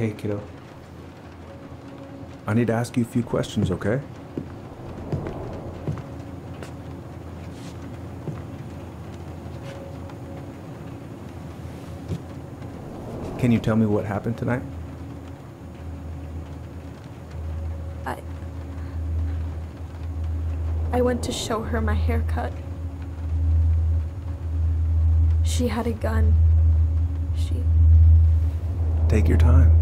Hey, kiddo. I need to ask you a few questions, okay? Can you tell me what happened tonight? I went to show her my haircut. She had a gun. Take your time.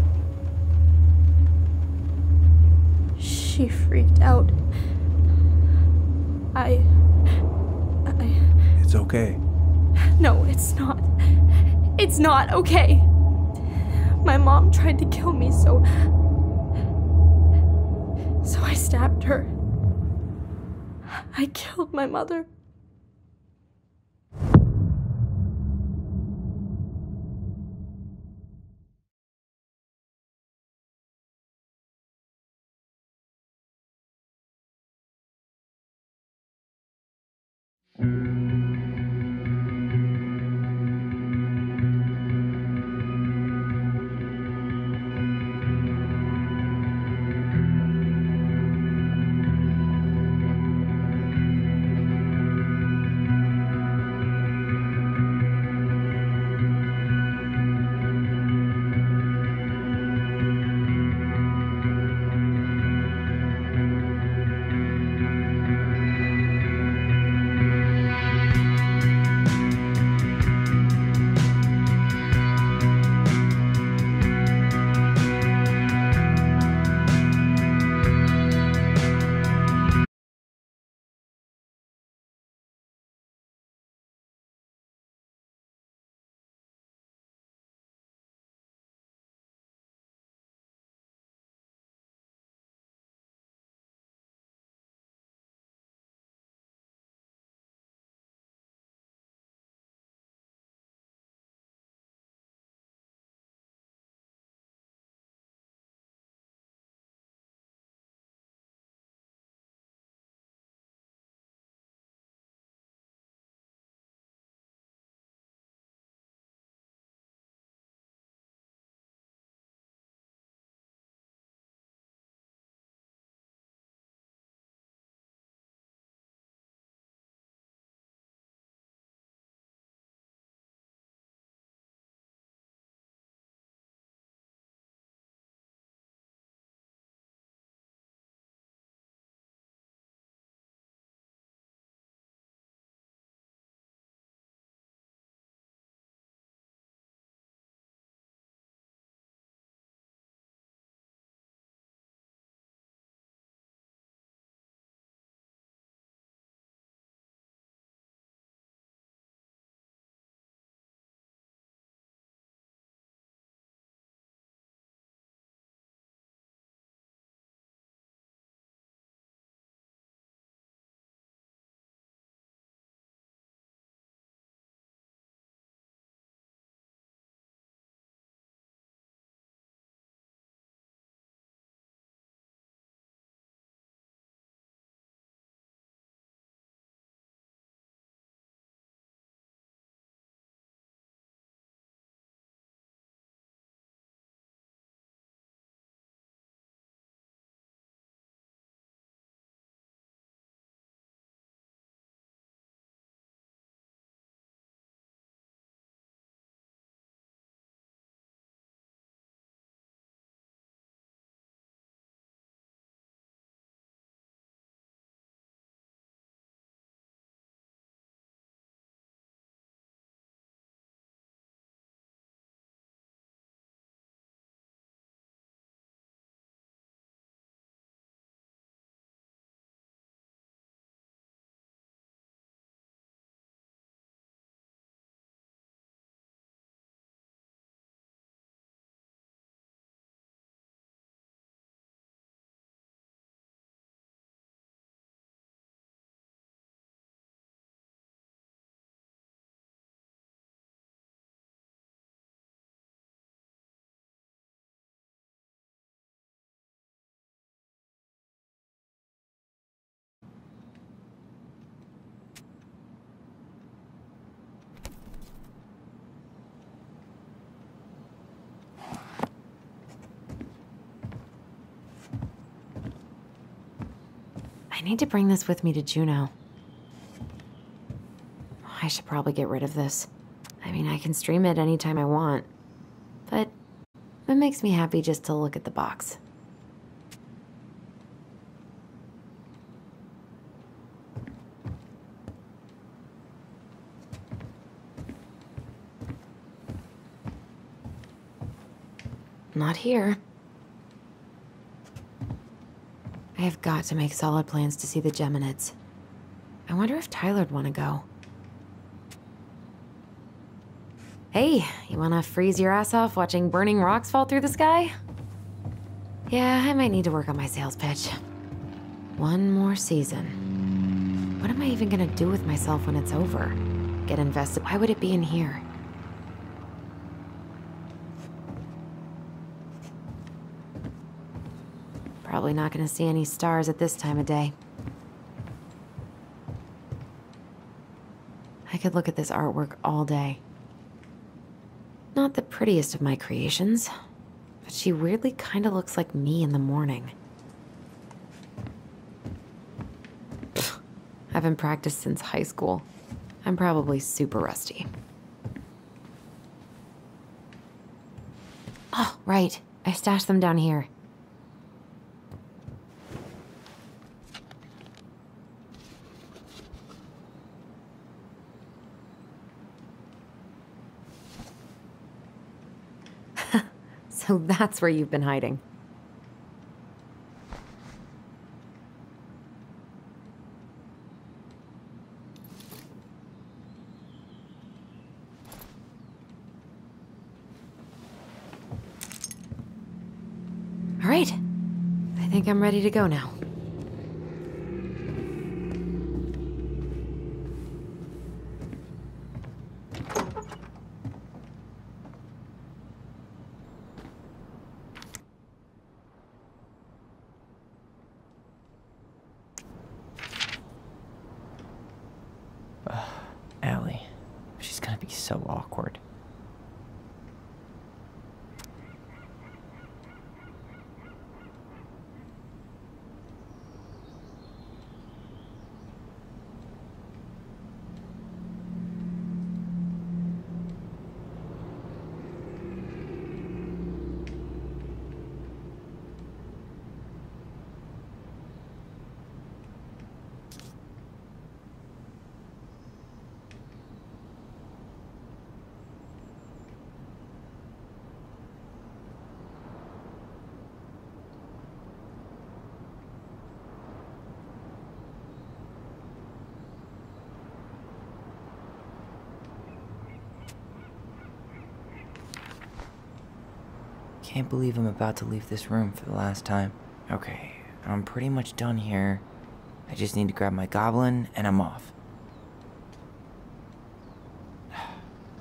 She freaked out. It's okay. No, it's not. It's not okay. My mom tried to kill me, so I stabbed her. I killed my mother. I need to bring this with me to Juneau. I should probably get rid of this. I mean, I can stream it anytime I want. But it makes me happy just to look at the box. Not here. I have got to make solid plans to see the Geminids. I wonder if Tyler'd want to go. Hey, you wanna freeze your ass off watching burning rocks fall through the sky? Yeah, I might need to work on my sales pitch. One more season. What am I even gonna do with myself when it's over? Get invested? Why would it be in here? Probably not gonna see any stars at this time of day. I could look at this artwork all day. Not the prettiest of my creations, but she weirdly kinda looks like me in the morning. Pfft, haven't practiced since high school. I'm probably super rusty. Oh, right. I stashed them down here. So that's where you've been hiding. All right. I think I'm ready to go now. Allie. She's gonna be so awkward. Can't believe I'm about to leave this room for the last time. Okay, I'm pretty much done here. I just need to grab my goblin and I'm off.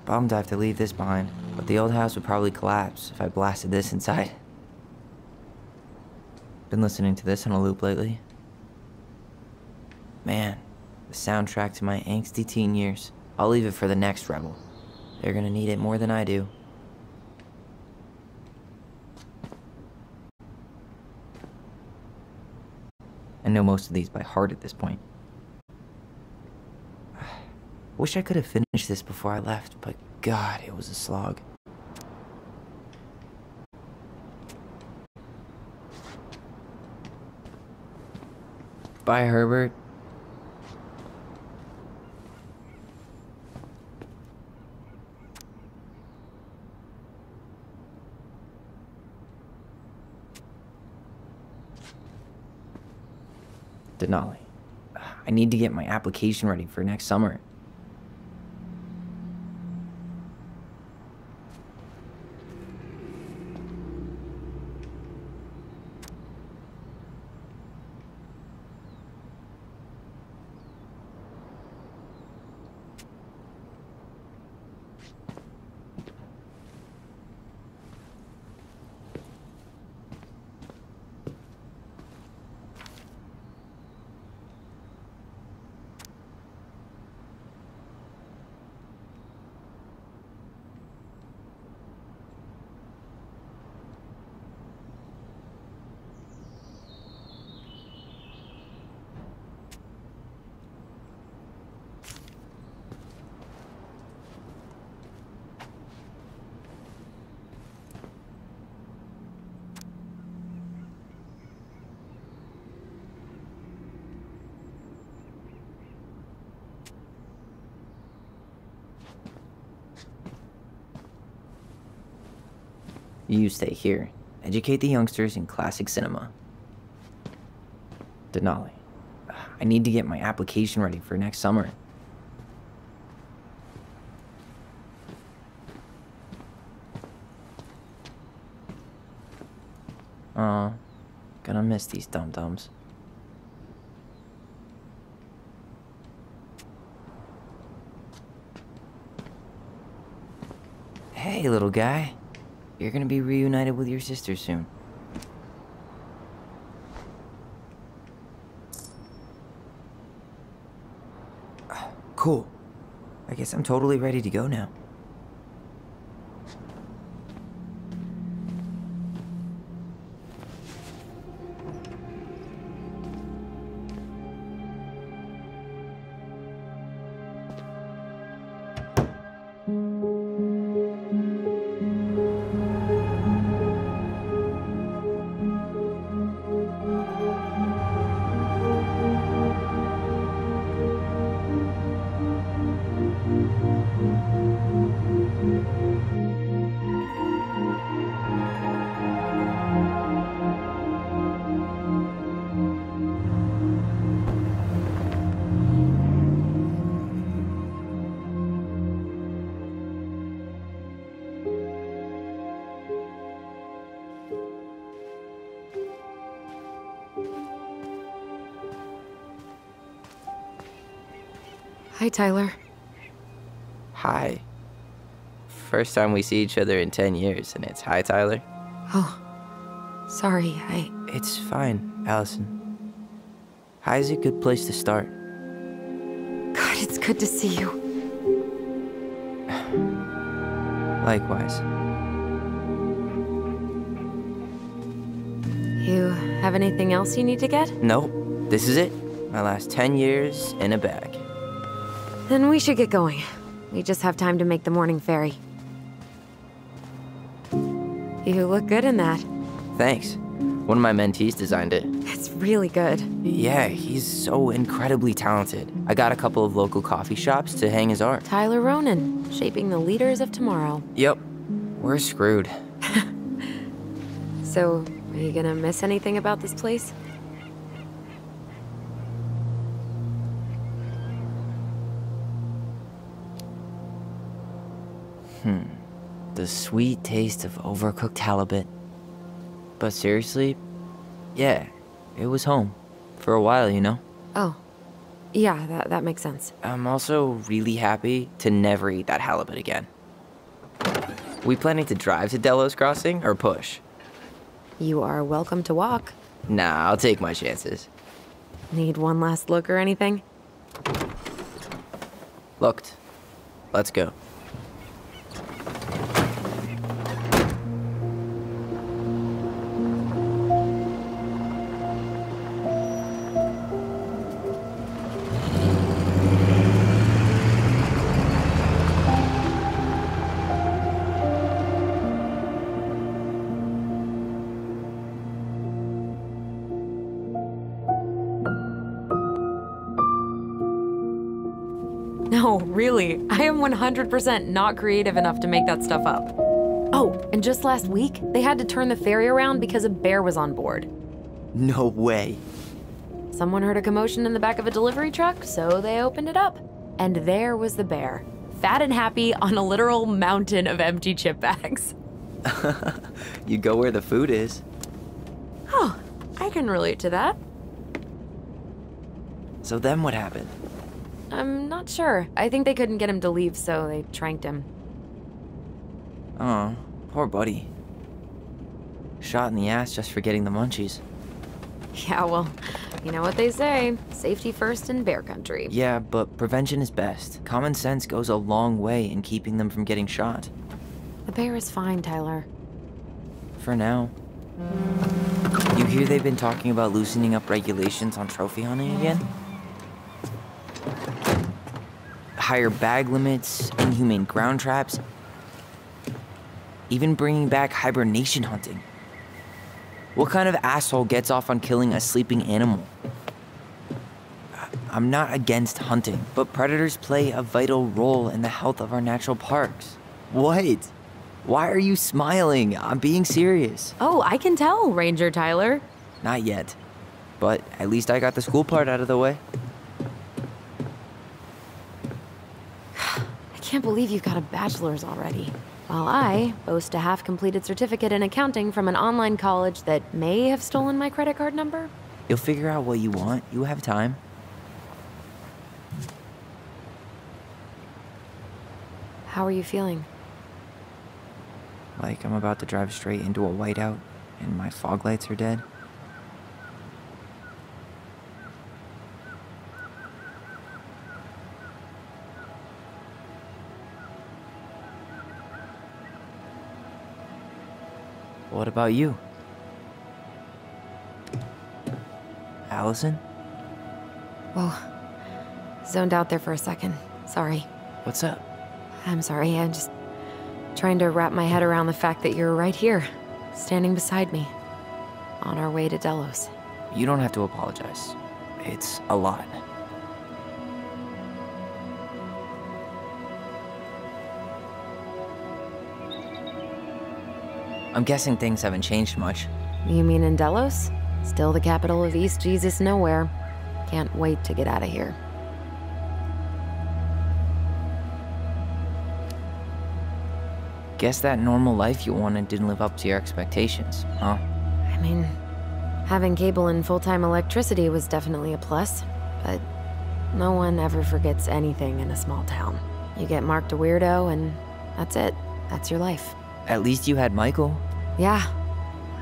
Bummed I have to leave this behind, but the old house would probably collapse if I blasted this inside. Been listening to this on a loop lately. Man, the soundtrack to my angsty teen years. I'll leave it for the next rebel. They're gonna need it more than I do. I know most of these by heart at this point. Wish I could have finished this before I left, but God, it was a slog. Bye, Herbert. Denali. I need to get my application ready for next summer. You stay here. Educate the youngsters in classic cinema. Denali, I need to get my application ready for next summer. Aw, gonna miss these dum-dums. Hey, little guy. You're gonna be reunited with your sister soon. Cool. I guess I'm totally ready to go now. Hi, Tyler. Hi. First time we see each other in 10 years, and it's hi, Tyler. Oh, sorry, It's fine, Allison. Hi's a good place to start. God, it's good to see you. Likewise. You have anything else you need to get? Nope. This is it. My last 10 years in a bag. Then we should get going. We just have time to make the morning ferry. You look good in that. Thanks. One of my mentees designed it. It's really good. Yeah, he's so incredibly talented. I got a couple of local coffee shops to hang his art. Tyler Ronan, shaping the leaders of tomorrow. Yep. We're screwed. So, are you gonna miss anything about this place? The sweet taste of overcooked halibut. But seriously, yeah, it was home. For a while, you know? Oh, yeah, that makes sense. I'm also really happy to never eat that halibut again. We planning to drive to Delos Crossing or push? You are welcome to walk. Nah, I'll take my chances. Need one last look or anything? Looked. Let's go. No, really. I am 100% not creative enough to make that stuff up. Oh, and just last week, they had to turn the ferry around because a bear was on board. No way. Someone heard a commotion in the back of a delivery truck, so they opened it up. And there was the bear, fat and happy on a literal mountain of empty chip bags. You go where the food is. Oh, I can relate to that. So then what happened? I'm not sure. I think they couldn't get him to leave, so they tranked him. Oh, poor buddy. Shot in the ass just for getting the munchies. Yeah, well, you know what they say. Safety first in bear country. Yeah, but prevention is best. Common sense goes a long way in keeping them from getting shot. The bear is fine, Tyler. For now. You hear they've been talking about loosening up regulations on trophy hunting again? Higher bag limits, inhumane ground traps, even bringing back hibernation hunting. What kind of asshole gets off on killing a sleeping animal? I'm not against hunting, but predators play a vital role in the health of our natural parks. What? Why are you smiling? I'm being serious. Oh, I can tell, Ranger Tyler. Not yet. But at least I got the school part out of the way. I can't believe you've got a bachelor's already. While I boast a half-completed certificate in accounting from an online college that may have stolen my credit card number. You'll figure out what you want. You have time. How are you feeling? Like I'm about to drive straight into a whiteout and my fog lights are dead. What about you? Allison? Whoa. Zoned out there for a second. Sorry. What's up? I'm sorry, I'm just trying to wrap my head around the fact that you're right here, standing beside me, on our way to Delos. You don't have to apologize. It's a lot. I'm guessing things haven't changed much. You mean in Delos? Still the capital of East Jesus Nowhere. Can't wait to get out of here. Guess that normal life you wanted didn't live up to your expectations, huh? I mean, having cable and full-time electricity was definitely a plus, but no one ever forgets anything in a small town. You get marked a weirdo and that's it. That's your life. At least you had Michael. Yeah.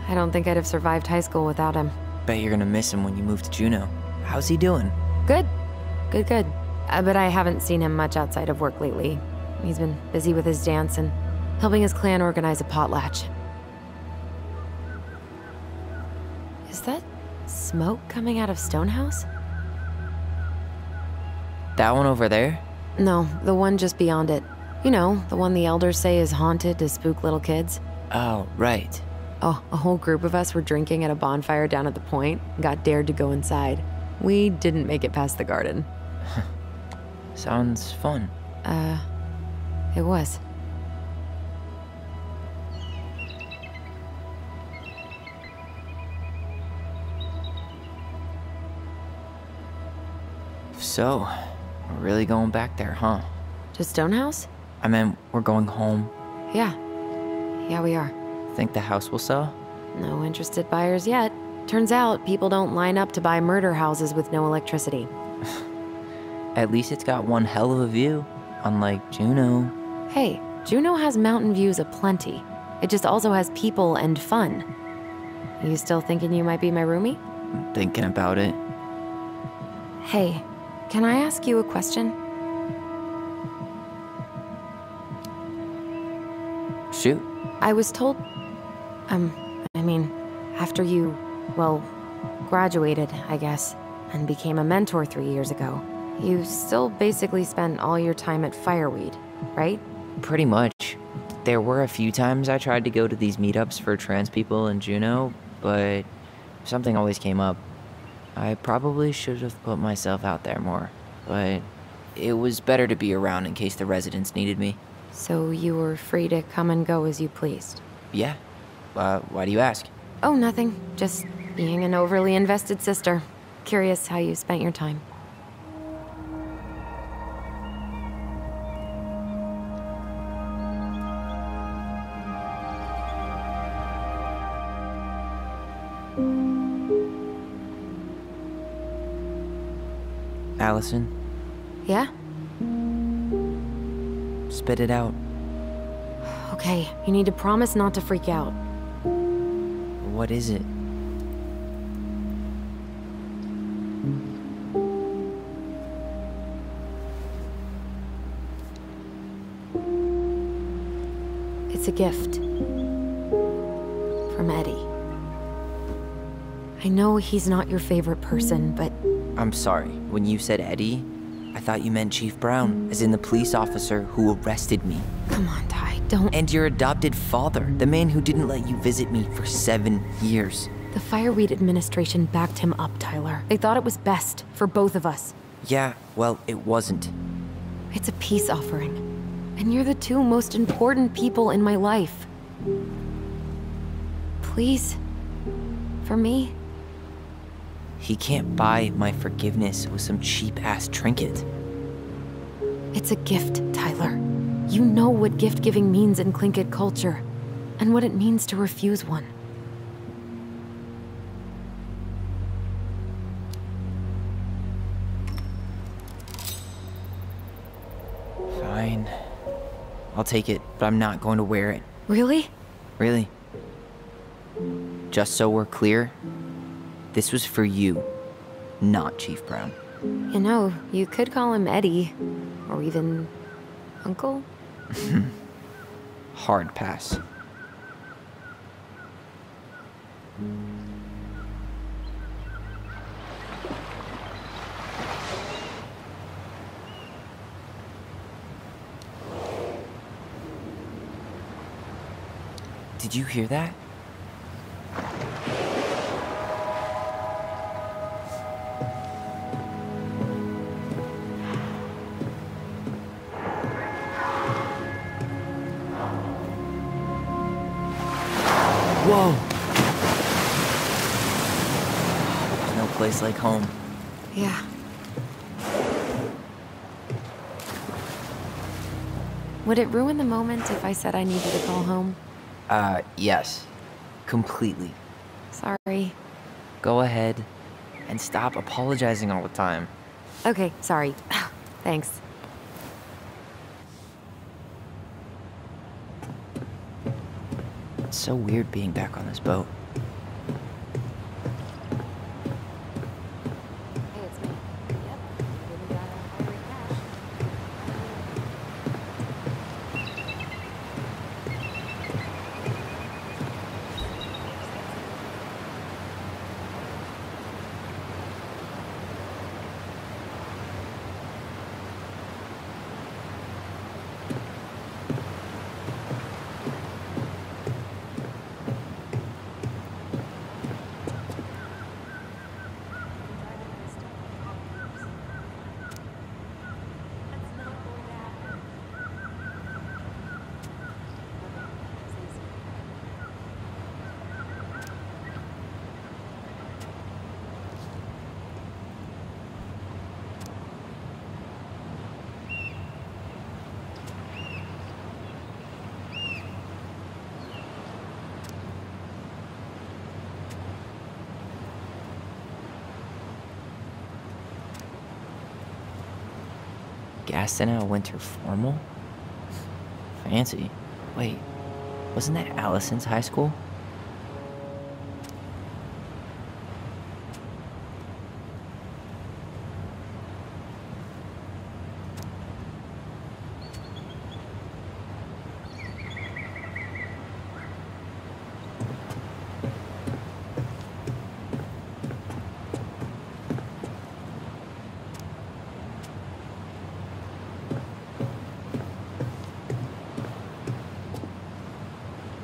I don't think I'd have survived high school without him. Bet you're gonna miss him when you move to Juneau. How's he doing? Good. Good. But I haven't seen him much outside of work lately. He's been busy with his dance and helping his clan organize a potlatch. Is that smoke coming out of Stonehouse? That one over there? No, the one just beyond it. You know, the one the elders say is haunted to spook little kids. Oh, right. Oh, a whole group of us were drinking at a bonfire down at the point and got dared to go inside. We didn't make it past the garden. Sounds fun. It was. So, we're really going back there, huh? To Stonehouse? I meant, we're going home. Yeah. Yeah, we are. Think the house will sell? No interested buyers yet. Turns out people don't line up to buy murder houses with no electricity. At least it's got one hell of a view, unlike Juneau. Hey, Juneau has mountain views aplenty. It just also has people and fun. You still thinking you might be my roomie? I'm thinking about it. Hey, can I ask you a question? Shoot. I was told... after you, well, graduated, I guess, and became a mentor 3 years ago, you still basically spent all your time at Fireweed, right? Pretty much. There were a few times I tried to go to these meetups for trans people in Juneau, but something always came up. I probably should have put myself out there more, but it was better to be around in case the residents needed me. So you were free to come and go as you pleased? Yeah. Why do you ask? Oh, nothing. Just being an overly invested sister. Curious how you spent your time. Allison, Yeah? spit it out. Okay, you need to promise not to freak out. What is it? It's a gift. From Eddie. I know he's not your favorite person, but... I'm sorry. When you said Eddie, I thought you meant Chief Brown, as in the police officer who arrested me. Come on, Ty, don't... And your adopted father, the man who didn't let you visit me for 7 years. The Fireweed administration backed him up, Tyler. They thought it was best for both of us. Yeah, well, it wasn't. It's a peace offering. And you're the two most important people in my life. Please? For me? He can't buy my forgiveness with some cheap-ass trinket. It's a gift, Tyler. You know what gift-giving means in Tlingit culture, and what it means to refuse one. Fine. I'll take it, but I'm not going to wear it. Really? Really. Just so we're clear, this was for you, not Chief Brown. You know, you could call him Eddie, or even Uncle? Hard pass. Did you hear that? Whoa! There's no place like home. Yeah. Would it ruin the moment if I said I needed to call home? Yes. Completely. Sorry. Go ahead and stop apologizing all the time. Okay, sorry. Thanks. It's so weird being back on this boat. Hey, it's me. Yep. We got a free cash. Gaston at a winter formal? Fancy. Wait, wasn't that Allison's high school?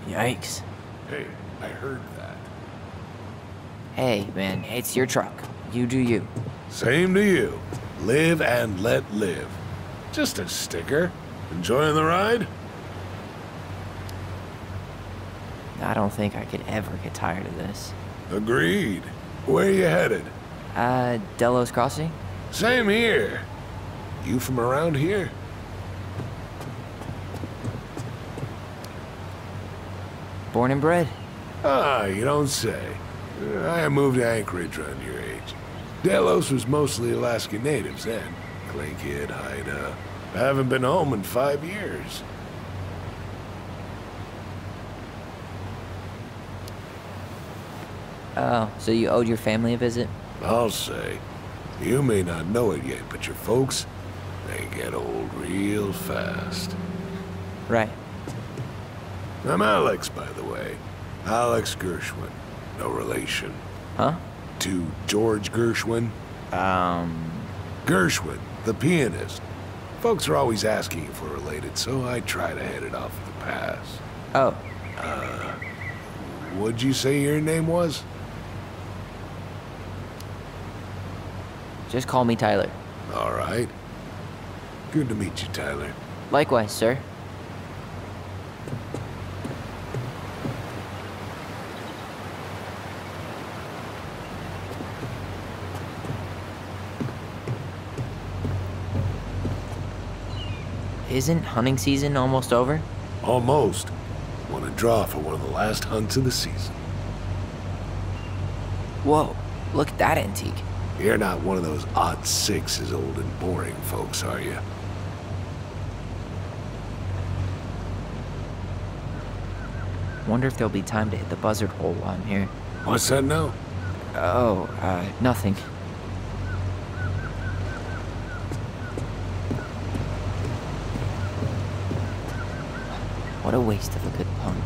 Yikes. Hey, I heard that. Hey, man, it's your truck. You do you. Same to you. Live and let live. Just a sticker. Enjoying the ride? I don't think I could ever get tired of this. Agreed. Where you headed? Delos Crossing? Same here. You from around here? Born and bred. Ah, you don't say. I moved to Anchorage around your age. Delos was mostly Alaska natives then. Clay Kid, Haida. I haven't been home in 5 years. Oh, so you owed your family a visit? I'll say. You may not know it yet, but your folks, they get old real fast. Right. I'm Alex, by the way. Alex Gershwin. No relation. Huh? To George Gershwin. Gershwin, the pianist. Folks are always asking if we're related, so I try to head it off at the pass. Oh, What'd you say your name was? just call me Tyler. All right. Good to meet you, Tyler. Likewise, sir. Isn't hunting season almost over? Almost. Want to draw for one of the last hunts of the season. Whoa, look at that antique. You're not one of those odd sixes old and boring folks, are you? Wonder if there'll be time to hit the buzzard hole while I'm here. What's that now? Oh, nothing. What a waste of a good pun.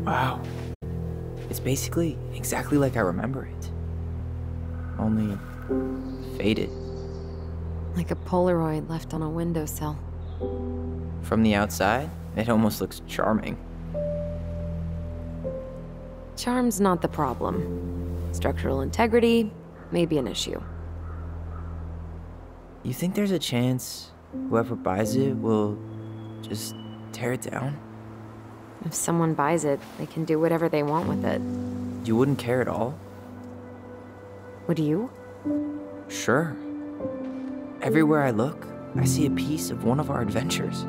Wow. It's basically exactly like I remember it. Only faded. Like a Polaroid left on a windowsill. From the outside, it almost looks charming. Charm's not the problem. Structural integrity may be an issue. You think there's a chance whoever buys it will just tear it down? If someone buys it, they can do whatever they want with it. You wouldn't care at all? Would you? Sure. Everywhere I look, I see a piece of one of our adventures.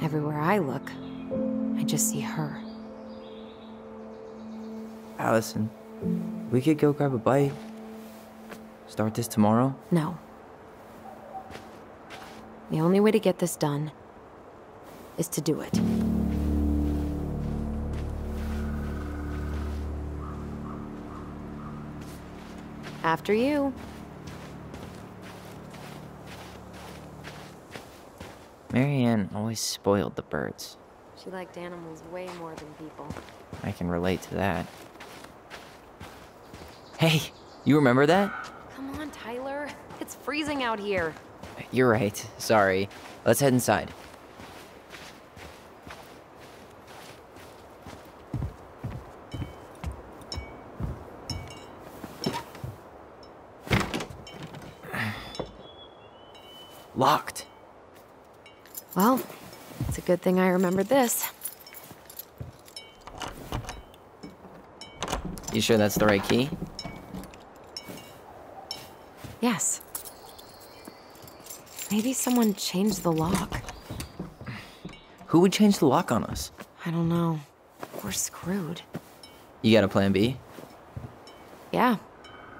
Everywhere I look, I just see her. Allison, we could go grab a bite. Start this tomorrow? No. The only way to get this done is to do it. After you. Marianne always spoiled the birds. She liked animals way more than people. I can relate to that. Hey, you remember that? Come on, Tyler. It's freezing out here. You're right. Sorry. Let's head inside. Locked. Well, it's a good thing I remembered this. You sure that's the right key? Yes. Maybe someone changed the lock. Who would change the lock on us? I don't know. We're screwed. You got a plan B? Yeah,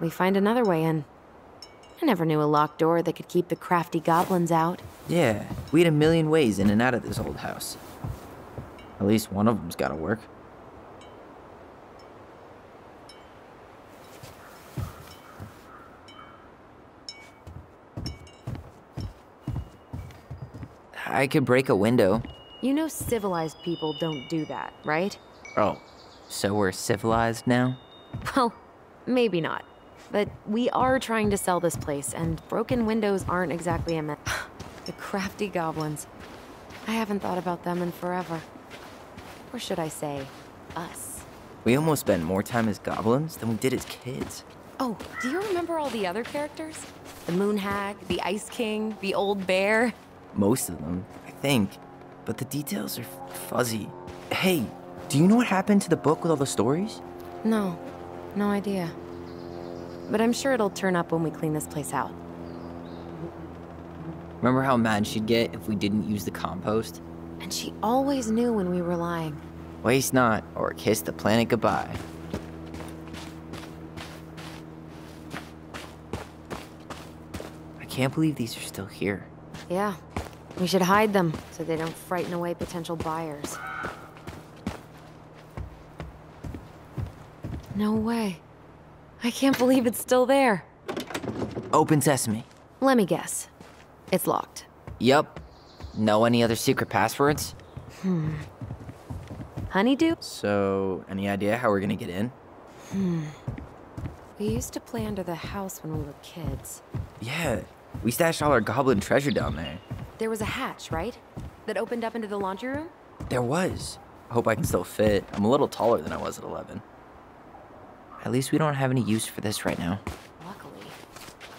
we find another way in. I never knew a locked door that could keep the crafty goblins out. Yeah, we had a million ways in and out of this old house. At least one of them's gotta work. I could break a window. You know civilized people don't do that, right? Oh, so we're civilized now? Well, maybe not. But we are trying to sell this place, and broken windows aren't exactly a The crafty goblins. I haven't thought about them in forever. Or should I say, us. We almost spent more time as goblins than we did as kids. Oh, do you remember all the other characters? The Moon Hag, the Ice King, the Old Bear? Most of them, I think. But the details are fuzzy. Hey, do you know what happened to the book with all the stories? No, no idea. But I'm sure it'll turn up when we clean this place out. Remember how mad she'd get if we didn't use the compost? And she always knew when we were lying. Waste not, or kiss the planet goodbye. I can't believe these are still here. Yeah, we should hide them so they don't frighten away potential buyers. No way. I can't believe it's still there. Open sesame. Let me guess. It's locked. Yup. Know any other secret passwords? Honeydew? So, any idea how we're gonna get in? We used to play under the house when we were kids. Yeah, we stashed all our goblin treasure down there. There was a hatch, right? That opened up into the laundry room? There was. I hope I can still fit. I'm a little taller than I was at 11. At least we don't have any use for this right now. Luckily.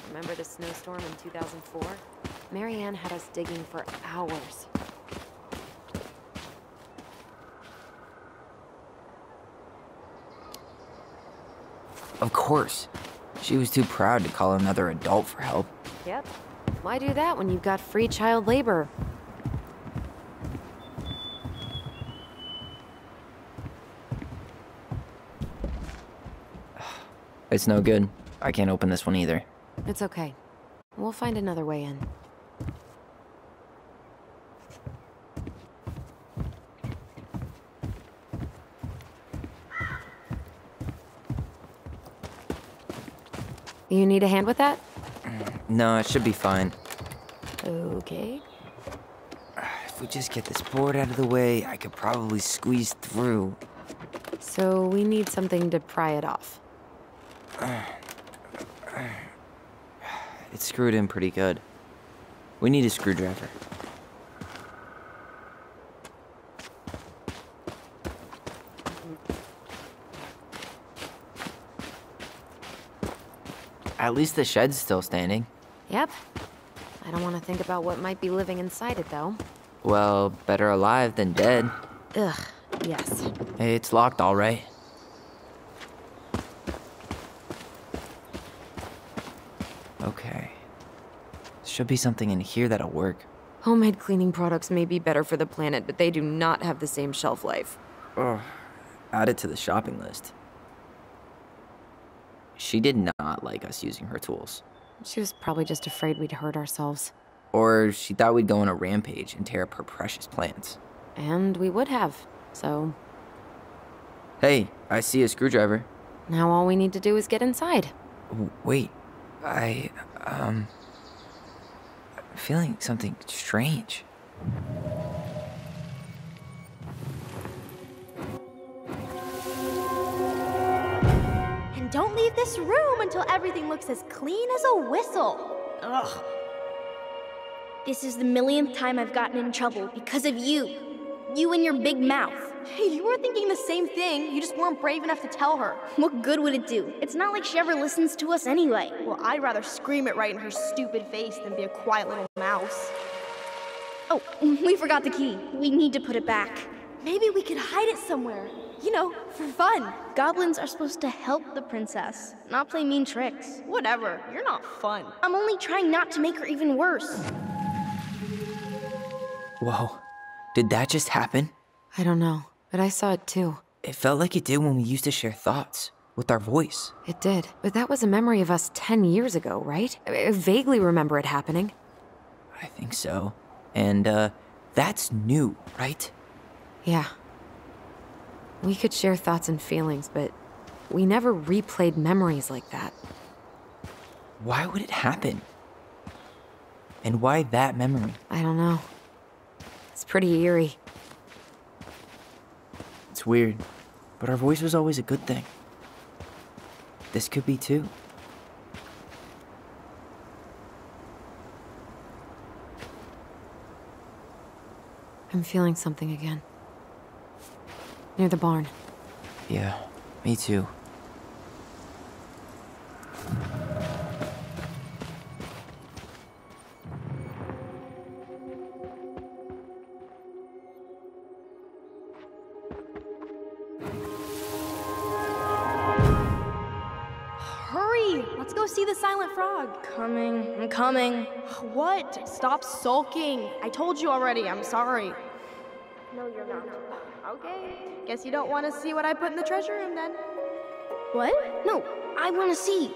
Remember the snowstorm in 2004? Marianne had us digging for hours. Of course. She was too proud to call another adult for help. Yep. Why do that when you've got free child labor? It's no good. I can't open this one either. It's okay. We'll find another way in. You need a hand with that? No, it should be fine. Okay. If we just get this board out of the way, I could probably squeeze through. So we need something to pry it off. It's screwed in pretty good. We need a screwdriver. At least the shed's still standing. Yep. I don't want to think about what might be living inside it, though. Well, better alive than dead. Ugh, yes. It's locked all right. Okay. Should be something in here that'll work. Homemade cleaning products may be better for the planet, but they do not have the same shelf life. Ugh. Add it to the shopping list. She did not like us using her tools. She was probably just afraid we'd hurt ourselves. Or she thought we'd go on a rampage and tear up her precious plants. And we would have, so... Hey, I see a screwdriver. Now all we need to do is get inside. Wait, I'm feeling something strange. this room until everything looks as clean as a whistle. Ugh. This is the millionth time I've gotten in trouble because of you. You and your big mouth. Hey, you were thinking the same thing. You just weren't brave enough to tell her. What good would it do? It's not like she ever listens to us anyway. Well, I'd rather scream it right in her stupid face than be a quiet little mouse. Oh, we forgot the key. We need to put it back. Maybe we could hide it somewhere. You know, for fun. Goblins are supposed to help the princess, not play mean tricks. Whatever, you're not fun. I'm only trying not to make her even worse. Whoa, did that just happen? I don't know, but I saw it too. It felt like it did when we used to share thoughts with our voice. It did, but that was a memory of us 10 years ago, right? I vaguely remember it happening. I think so. And, that's new, right? Yeah. We could share thoughts and feelings, but we never replayed memories like that. Why would it happen? And why that memory? I don't know. It's pretty eerie. It's weird, but our voice was always a good thing. This could be too. I'm feeling something again. Near the barn. Yeah, me too. Hurry! Let's go see the silent frog. I'm coming. What? Stop sulking. I told you already, I'm sorry. No, you're not. Okay. Guess you don't want to see what I put in the treasure room then. What? No, I want to see.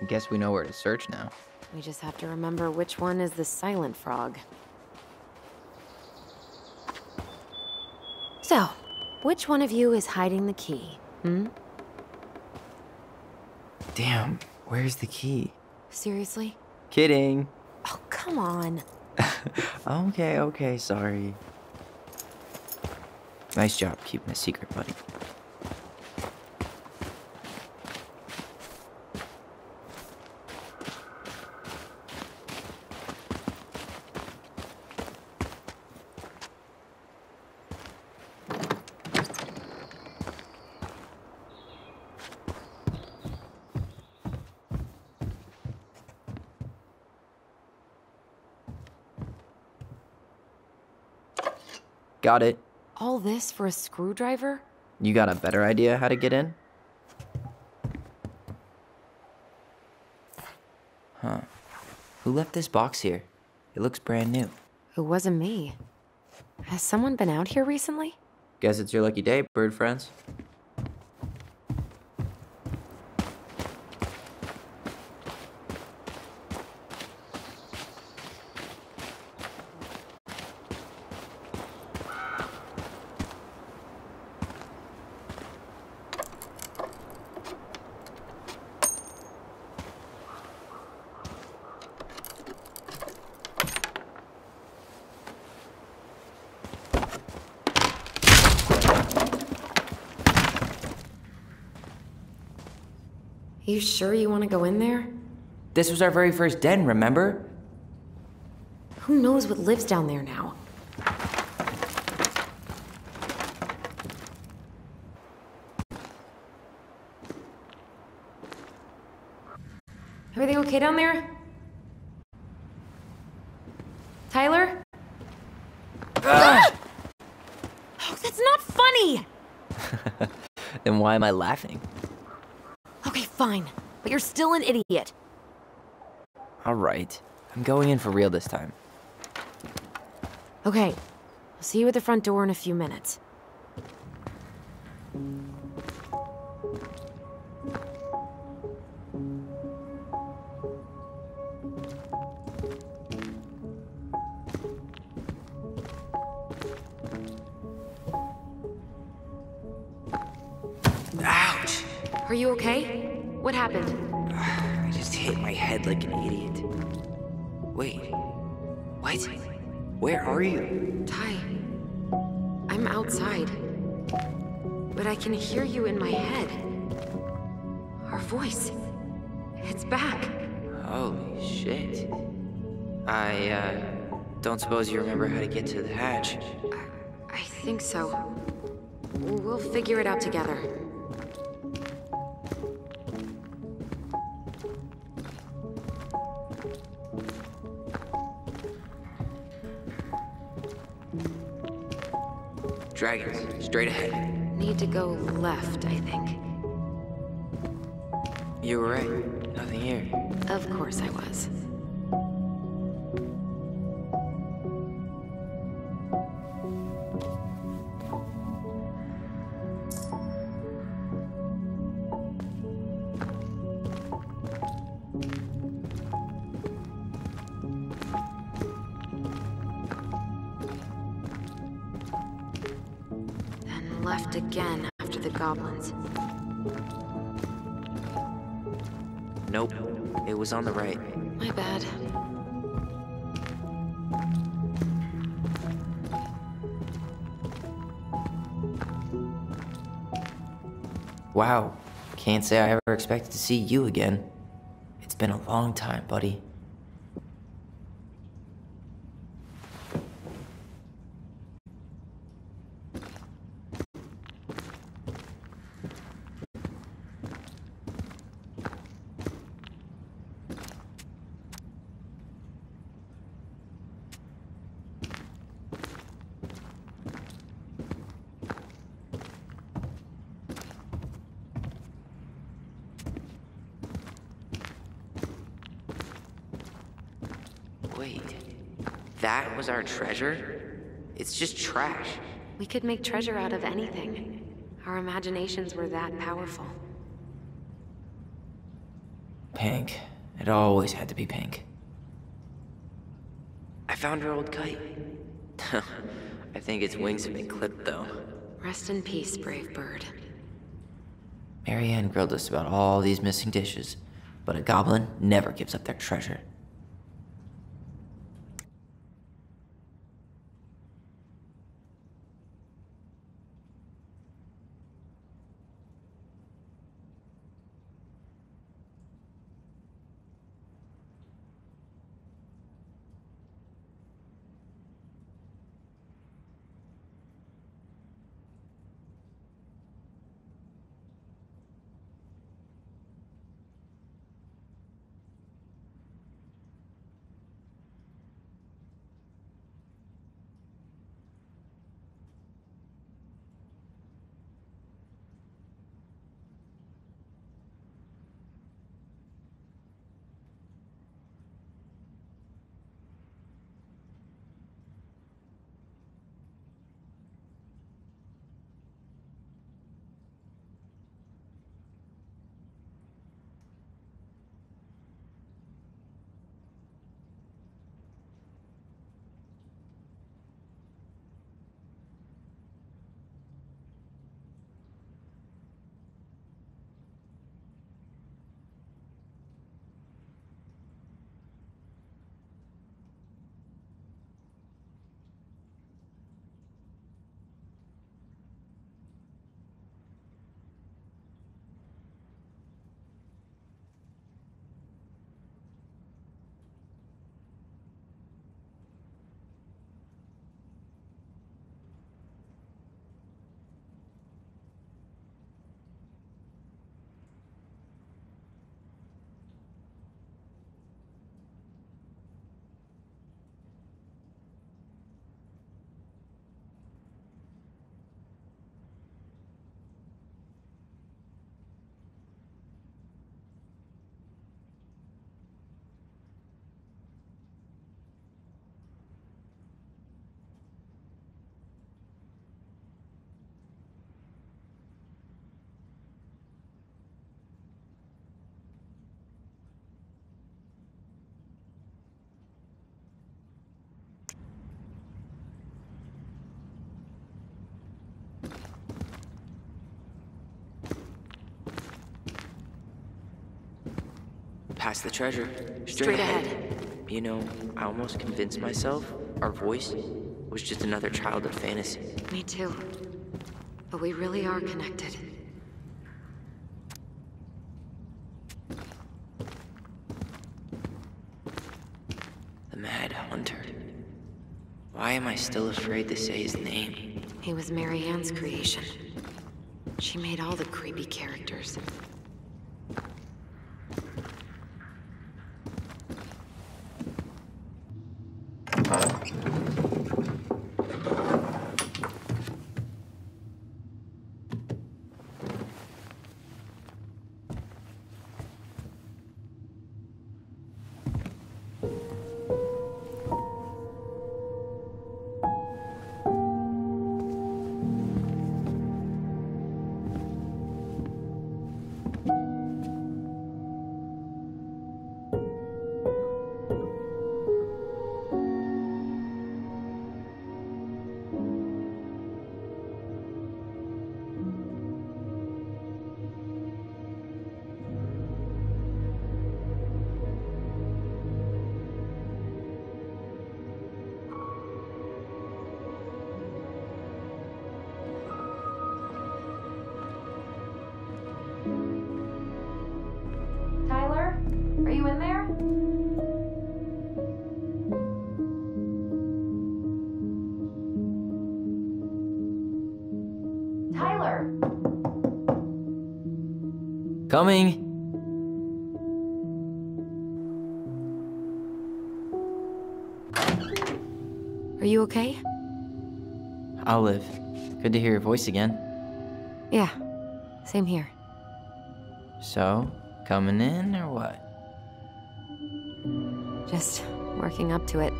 I guess we know where to search now. We just have to remember which one is the silent frog. So, which one of you is hiding the key? Damn, where's the key? Seriously? Kidding. Oh, come on. Okay, sorry. Nice job keeping a secret, buddy. Got it. All this for a screwdriver? You got a better idea how to get in? Huh. Who left this box here? It looks brand new. It wasn't me. Has someone been out here recently? Guess it's your lucky day, bird friends. You sure you want to go in there? This was our very first den, remember? Who knows what lives down there now? Everything okay down there? Tyler? Oh, that's not funny! Then why am I laughing? Okay, fine. But you're still an idiot. Alright. I'm going in for real this time. Okay. I'll see you at the front door in a few minutes. Ouch! Are you okay? What happened? I just hit my head like an idiot. Wait. What? Where are you? Ty. I'm outside. but I can hear you in my head. Our voice. It's back. Holy shit. I, don't suppose you remember how to get to the hatch? I think so. We'll figure it out together. Dragons, straight ahead. Need to go left, I think. You were right. Nothing here. Of course I was. Then left again after the goblins. Nope. It was on the right. My bad. Wow. Can't say I ever expected to see you again. It's been a long time, buddy. Wait, that was our treasure? It's just trash. We could make treasure out of anything. Our imaginations were that powerful. Pink. It always had to be pink. I found our old kite. I think its wings have been clipped, though. Rest in peace, brave bird. Marianne grilled us about all these missing dishes, but a goblin never gives up their treasure. Past the treasure. Straight ahead. You know, I almost convinced myself our voice was just another childhood fantasy. Me too. But we really are connected. The Mad Hunter. Why am I still afraid to say his name? He was Mary Ann's creation. She made all the creepy characters. Tyler, are you in there? Tyler! Coming! Are you okay? I'll live. Good to hear your voice again. Yeah, same here. So, coming in or what? Just working up to it.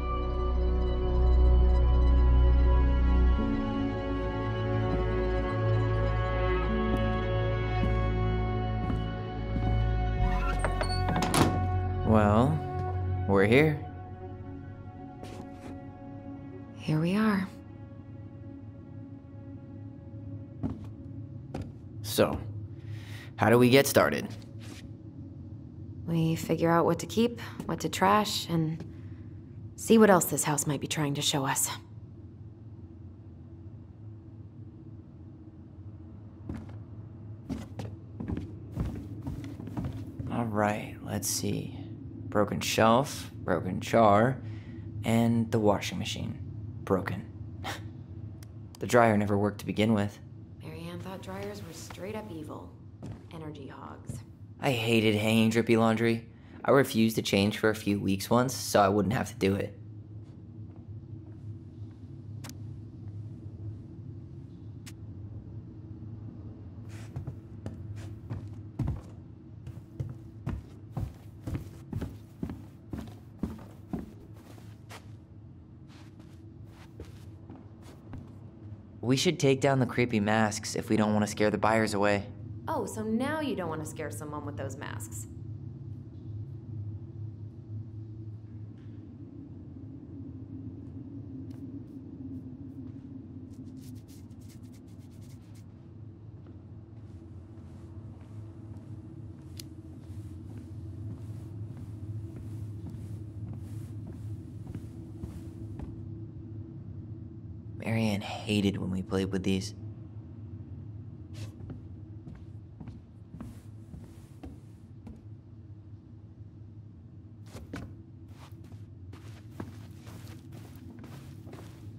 Well, we're here. Here we are. So, how do we get started? We figure out what to keep, what to trash, and see what else this house might be trying to show us. Alright, let's see. Broken shelf, broken jar, and the washing machine. Broken. The dryer never worked to begin with. Mary Ann thought dryers were straight up evil. Energy hogs. I hated hanging drippy laundry. I refused to change for a few weeks once, so I wouldn't have to do it. We should take down the creepy masks if we don't want to scare the buyers away. Oh, so now you don't want to scare someone with those masks. Mary Ann hated when we played with these.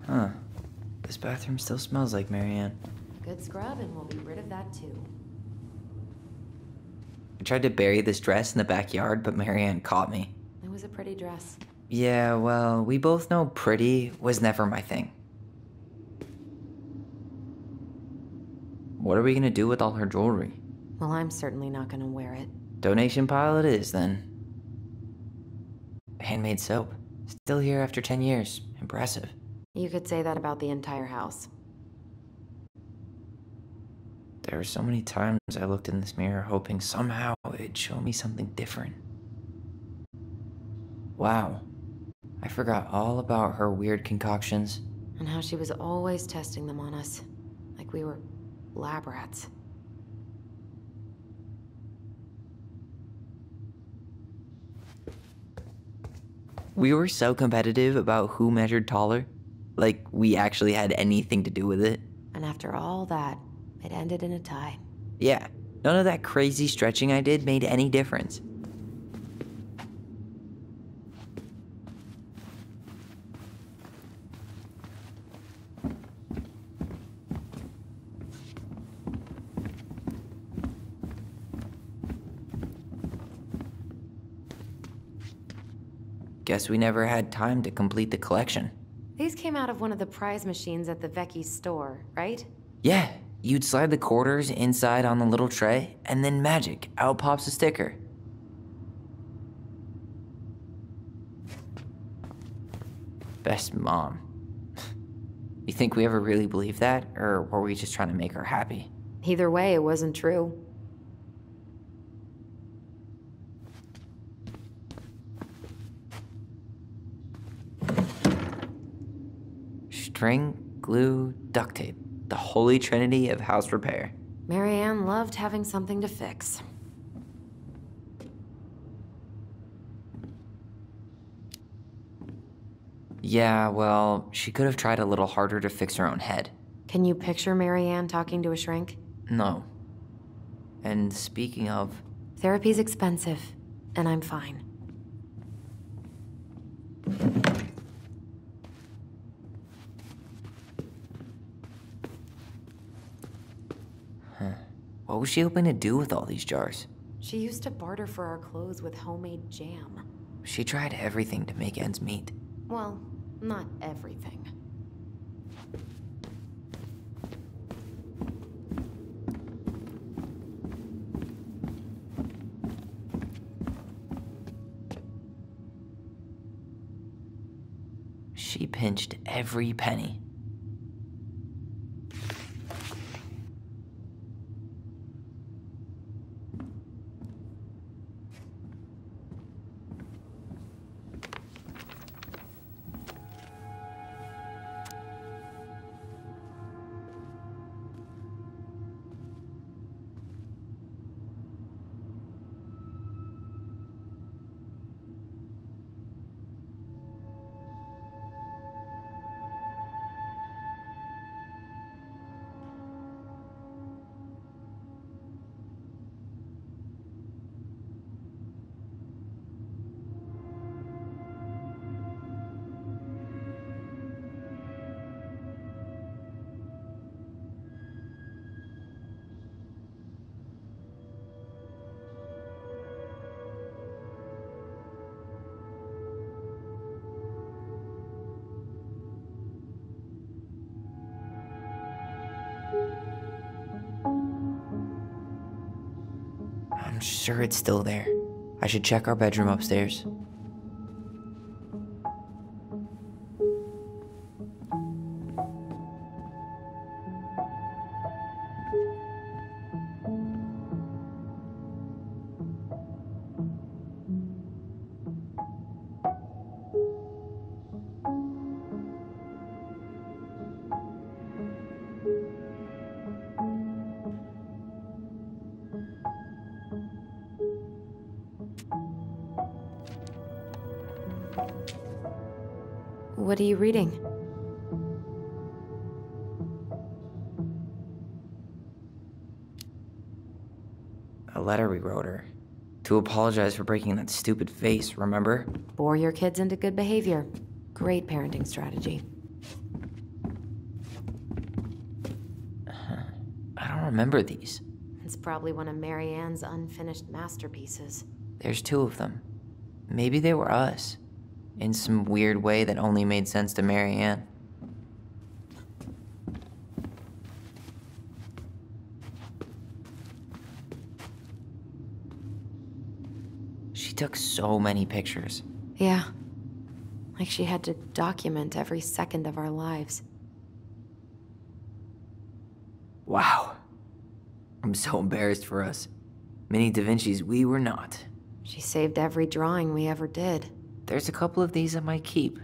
Huh. This bathroom still smells like Mary Ann. Good scrub and we'll be rid of that too. I tried to bury this dress in the backyard, but Mary Ann caught me. It was a pretty dress. Yeah, well, we both know pretty was never my thing. What are we gonna do with all her jewelry? Well, I'm certainly not gonna wear it. Donation pile it is, then. Handmade soap. Still here after 10 years. Impressive. You could say that about the entire house. There were so many times I looked in this mirror hoping somehow it'd show me something different. Wow. I forgot all about her weird concoctions. And how she was always testing them on us. Like we were lab rats. We were so competitive about who measured taller. Like we actually had anything to do with it. And after all that, It ended in a tie. Yeah, none of that crazy stretching I did made any difference. Guess we never had time to complete the collection. These came out of one of the prize machines at the Vecchi store, right? Yeah, you'd slide the quarters inside on the little tray, and then magic, out pops a sticker. Best mom. You think we ever really believed that, or were we just trying to make her happy? Either way, it wasn't true. String, glue, duct tape. The holy trinity of house repair. Marianne loved having something to fix. Yeah, well, she could have tried a little harder to fix her own head. Can you picture Marianne talking to a shrink? No. And speaking of... Therapy's expensive, and I'm fine. What was she hoping to do with all these jars? She used to barter for our clothes with homemade jam. She tried everything to make ends meet. Well, not everything. She pinched every penny. I'm sure it's still there. I should check our bedroom upstairs. What are you reading? A letter we wrote her. To apologize for breaking that stupid vase, remember? Bore your kids into good behavior. Great parenting strategy. I don't remember these. It's probably one of Marianne's unfinished masterpieces. There's 2 of them. Maybe they were us. In some weird way that only made sense to Marianne. She took so many pictures. Yeah. Like she had to document every second of our lives. Wow. I'm so embarrassed for us. Mini Da Vinci's we were not. She saved every drawing we ever did. There's a couple of these I might keep.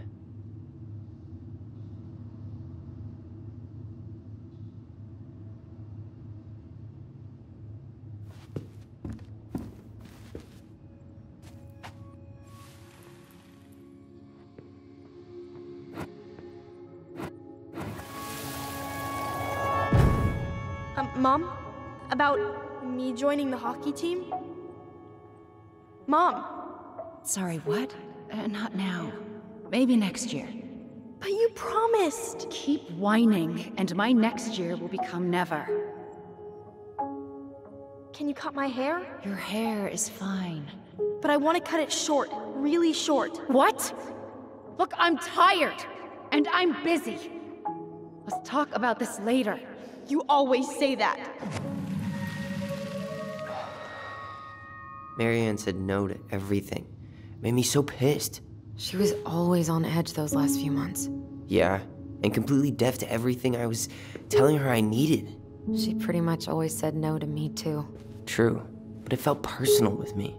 Mom? About me joining the hockey team? Mom! Sorry, what? Not now. Maybe next year. But you promised! Keep whining, and my next year will become never. Can you cut my hair? Your hair is fine. But I want to cut it short, really short. What? Look, I'm tired, and I'm busy. Let's talk about this later. You always say that. Marianne said no to everything. Made me so pissed. She was always on edge those last few months. Yeah, and completely deaf to everything I was telling her I needed. She pretty much always said no to me, too. True, but it felt personal with me.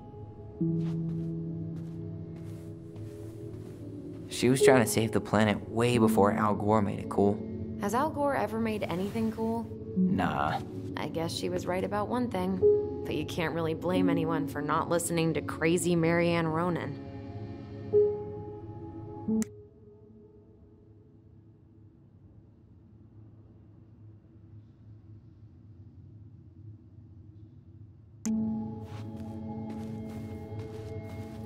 She was trying to save the planet way before Al Gore made it cool. Has Al Gore ever made anything cool? Nah. I guess she was right about one thing. But you can't really blame anyone for not listening to crazy Marianne Ronan.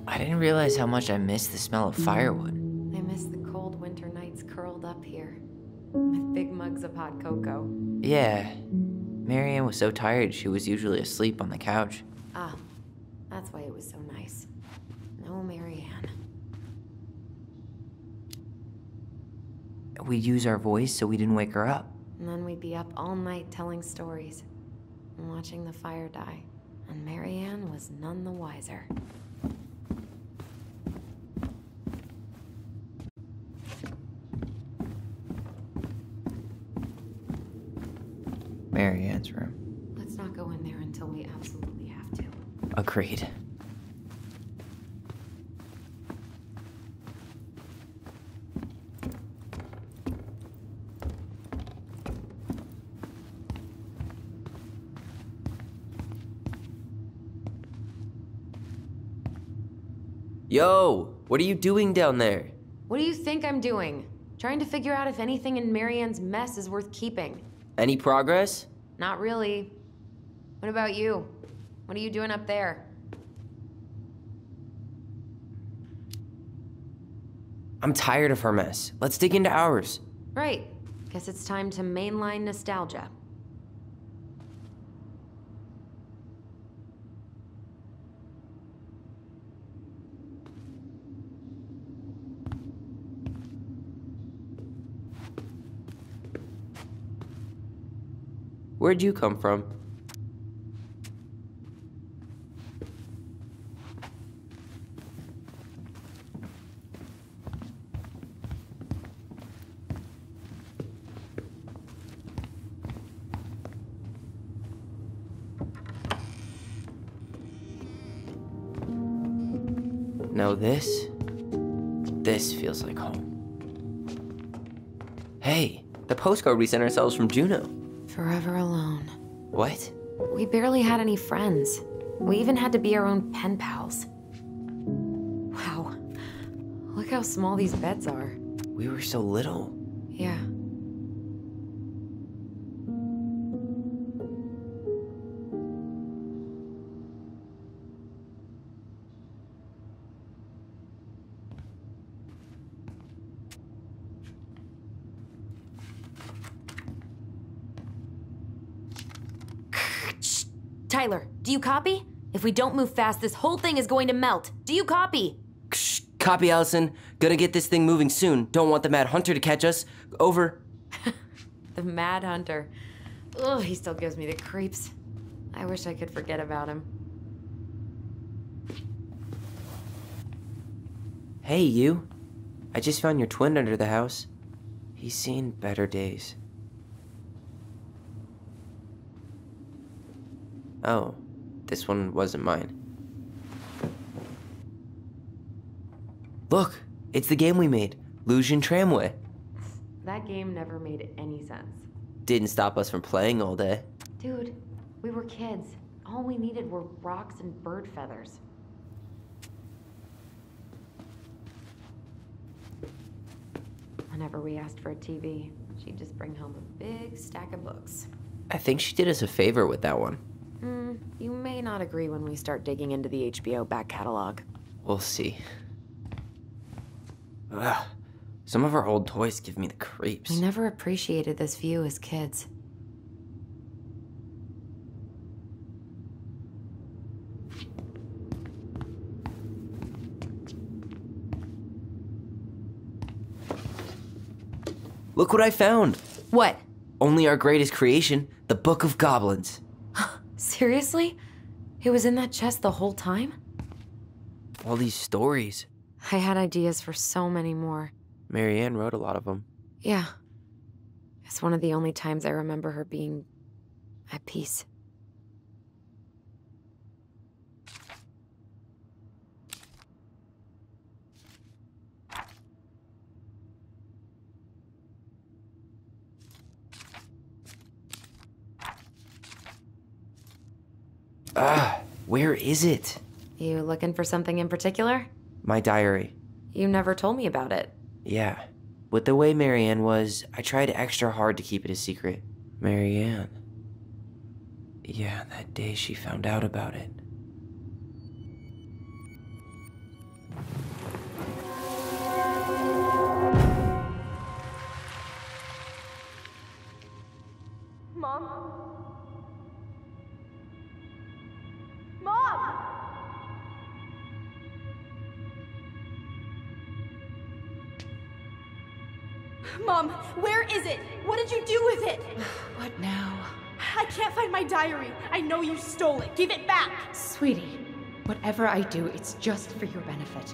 I didn't realize how much I missed the smell of firewood. I miss the cold winter nights curled up here, with big mugs of hot cocoa. Yeah. Marianne was so tired she was usually asleep on the couch. Ah, that's why it was so nice. No Marianne. We'd use our voice so we didn't wake her up. And then we'd be up all night telling stories and watching the fire die. And Marianne was none the wiser. Marianne's room. Let's not go in there until we absolutely have to. Agreed. Yo, what are you doing down there? What do you think I'm doing? Trying to figure out if anything in Marianne's mess is worth keeping. Any progress? Not really. What about you? What are you doing up there? I'm tired of her mess. Let's dig into ours. Right. Guess it's time to mainline nostalgia. Where'd you come from? Now this feels like home. Hey, the postcard we sent ourselves from Juneau. Forever alone. What? We barely had any friends. We even had to be our own pen pals. Wow. Look how small these beds are. We were so little. Yeah. Tyler, do you copy? If we don't move fast, this whole thing is going to melt. Do you copy? Ksh, copy, Allison. Gonna get this thing moving soon. Don't want the Mad Hunter to catch us. Over. The Mad Hunter. Ugh, he still gives me the creeps. I wish I could forget about him. Hey, you. I just found your twin under the house. He's seen better days. Oh, this one wasn't mine. Look, it's the game we made, Lusion Tramway. That game never made any sense. Didn't stop us from playing all day. Dude, we were kids. All we needed were rocks and bird feathers. Whenever we asked for a TV, she'd just bring home a big stack of books. I think she did us a favor with that one. You may not agree when we start digging into the HBO back catalog. We'll see. Ugh. Some of our old toys give me the creeps. We never appreciated this view as kids. Look what I found! What? Only our greatest creation, the Book of Goblins. Seriously? It was in that chest the whole time? All these stories. I had ideas for so many more. Marianne wrote a lot of them. Yeah. It's one of the only times I remember her being at peace. Where is it? You looking for something in particular? My diary. You never told me about it. Yeah. With the way Marianne was, I tried extra hard to keep it a secret. Marianne. Yeah, that day she found out about it. Mom? Mom! Mom, where is it? What did you do with it? What now? I can't find my diary. I know you stole it. Give it back. Sweetie, whatever I do, it's just for your benefit.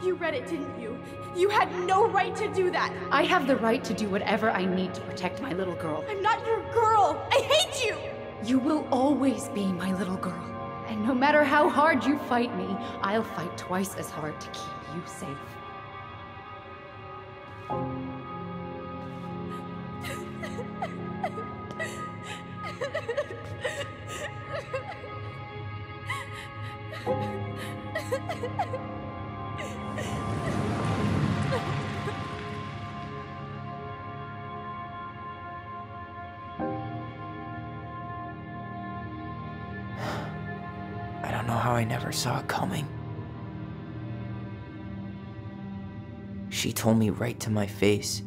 You read it, didn't you? You had no right to do that. I have the right to do whatever I need to protect my little girl. I'm not your girl. I hate you. You will always be my little girl. And no matter how hard you fight me, I'll fight twice as hard to keep you safe. I don't know how I never saw it coming. She told me right to my face.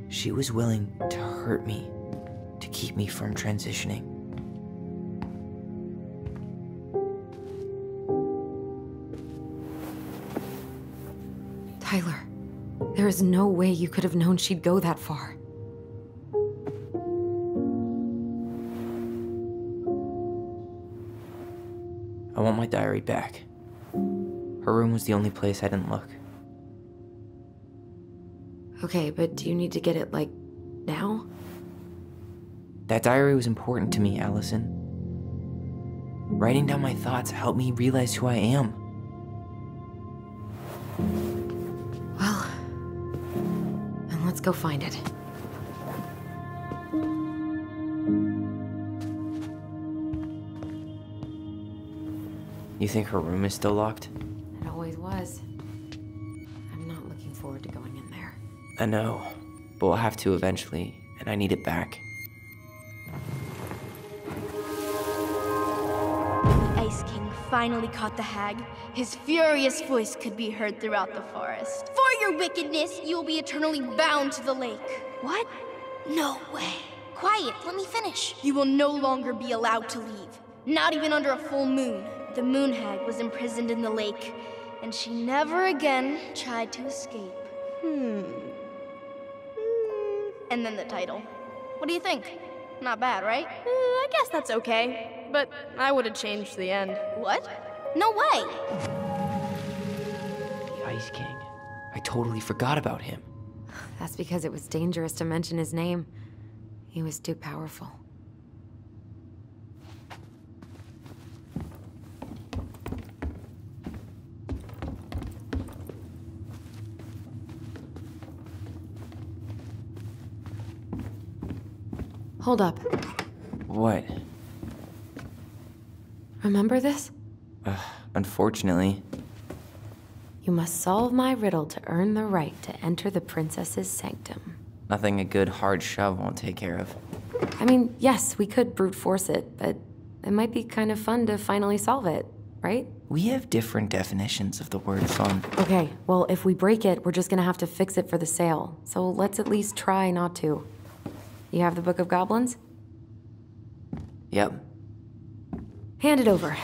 She was willing to hurt me, to keep me from transitioning. Tyler, there is no way you could have known she'd go that far. I want my diary back. Her room was the only place I didn't look. Okay, but do you need to get it, like, now? That diary was important to me, Allison. Writing down my thoughts helped me realize who I am. Well, then let's go find it. You think her room is still locked? It always was. I'm not looking forward to going in there. I know, but we'll have to eventually, and I need it back. The Ice King finally caught the hag. His furious voice could be heard throughout the forest. For your wickedness, you will be eternally bound to the lake. What? No way. Quiet, let me finish. You will no longer be allowed to leave. Not even under a full moon. The moon hag was imprisoned in the lake, and she never again tried to escape. And then the title. What do you think? Not bad, right? I guess that's okay. But I would have changed the end. What? No way! The Ice King. I totally forgot about him. That's because it was dangerous to mention his name. He was too powerful. Hold up. What? Remember this? Unfortunately. You must solve my riddle to earn the right to enter the princess's sanctum. Nothing a good hard shove won't take care of. I mean, yes, we could brute force it, but it might be kind of fun to finally solve it, right? We have different definitions of the word fun. Okay, well, if we break it, we're just gonna have to fix it for the sale. So let's at least try not to. You have the Book of Goblins? Yep. Hand it over.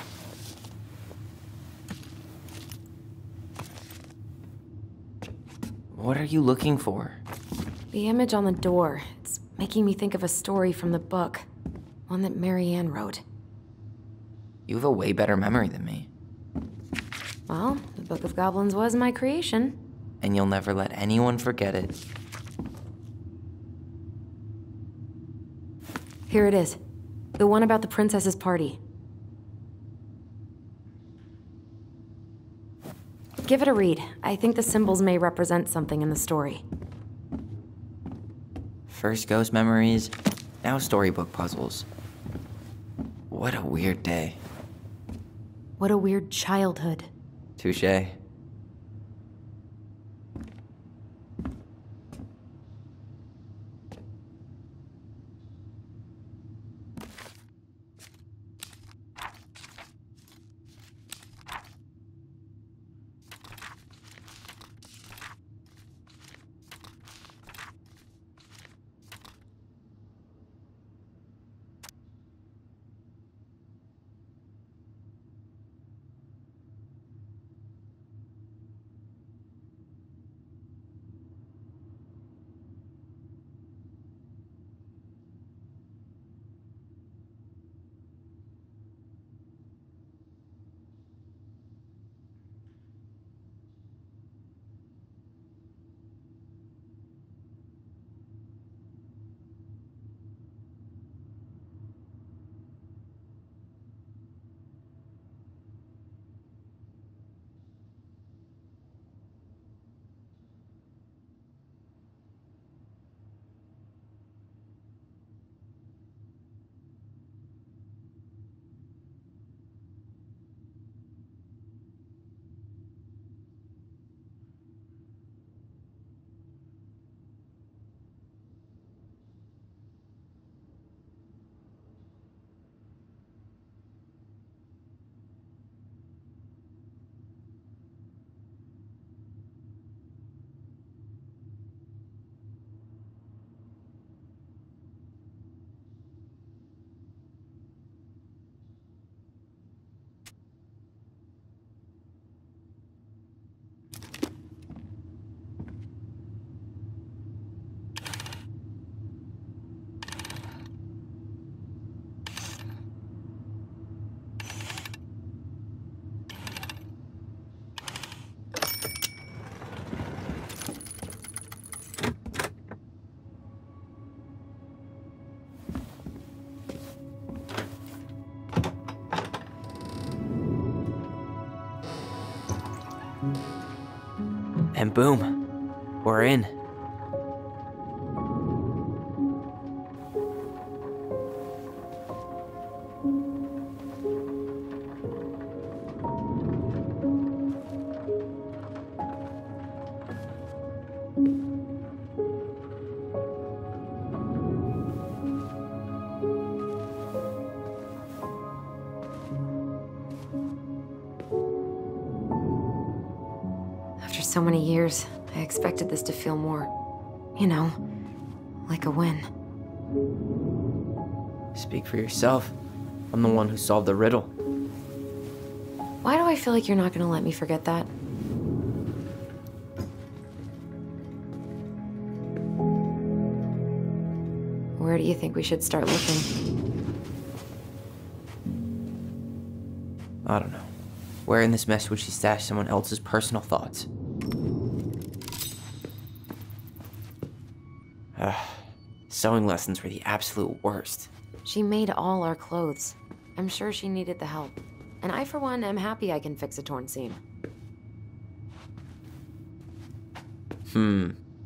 What are you looking for? The image on the door. It's making me think of a story from the book. One that Marianne wrote. You have a way better memory than me. Well, the Book of Goblins was my creation. And you'll never let anyone forget it. Here it is. The one about the princess's party. Give it a read. I think the symbols may represent something in the story. First ghost memories, now storybook puzzles. What a weird day. What a weird childhood. Touché. And boom, we're in. After so many years, I expected this to feel more, you know, like a win. Speak for yourself. I'm the one who solved the riddle. Why do I feel like you're not gonna let me forget that? Where do you think we should start looking? I don't know. Where in this mess would she stash someone else's personal thoughts? Sewing lessons were the absolute worst. She made all our clothes. I'm sure she needed the help. And I, for one, am happy I can fix a torn seam.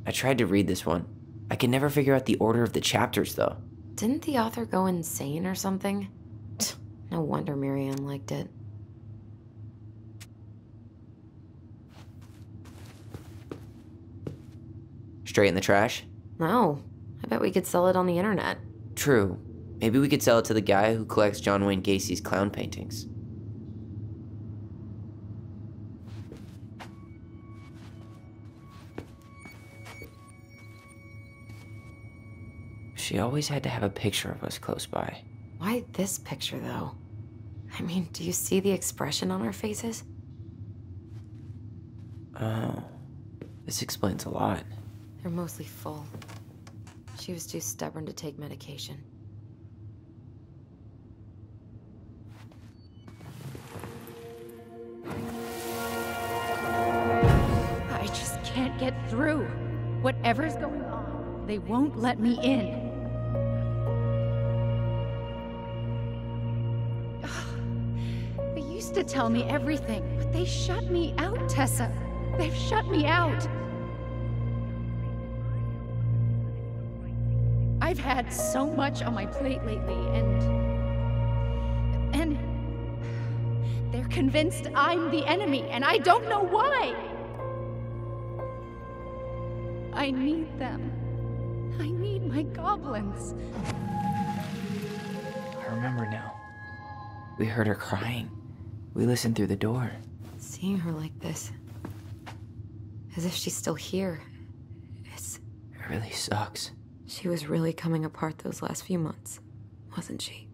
I tried to read this one. I can never figure out the order of the chapters, though. Didn't the author go insane or something? No wonder Marianne liked it. Straight in the trash? No. I bet we could sell it on the internet. True. Maybe we could sell it to the guy who collects John Wayne Gacy's clown paintings. She always had to have a picture of us close by. Why this picture, though? I mean, do you see the expression on our faces? Oh, this explains a lot. They're mostly full. She was too stubborn to take medication. I just can't get through. Whatever's going on, they won't let me in. They used to tell me everything, but they shut me out, Tessa. They've shut me out. I've had so much on my plate lately, and they're convinced I'm the enemy, and I don't know why. I need them. I need my goblins. I remember now. We heard her crying. We listened through the door. Seeing her like this, as if she's still here, It really sucks. she was really coming apart those last few months, wasn't she?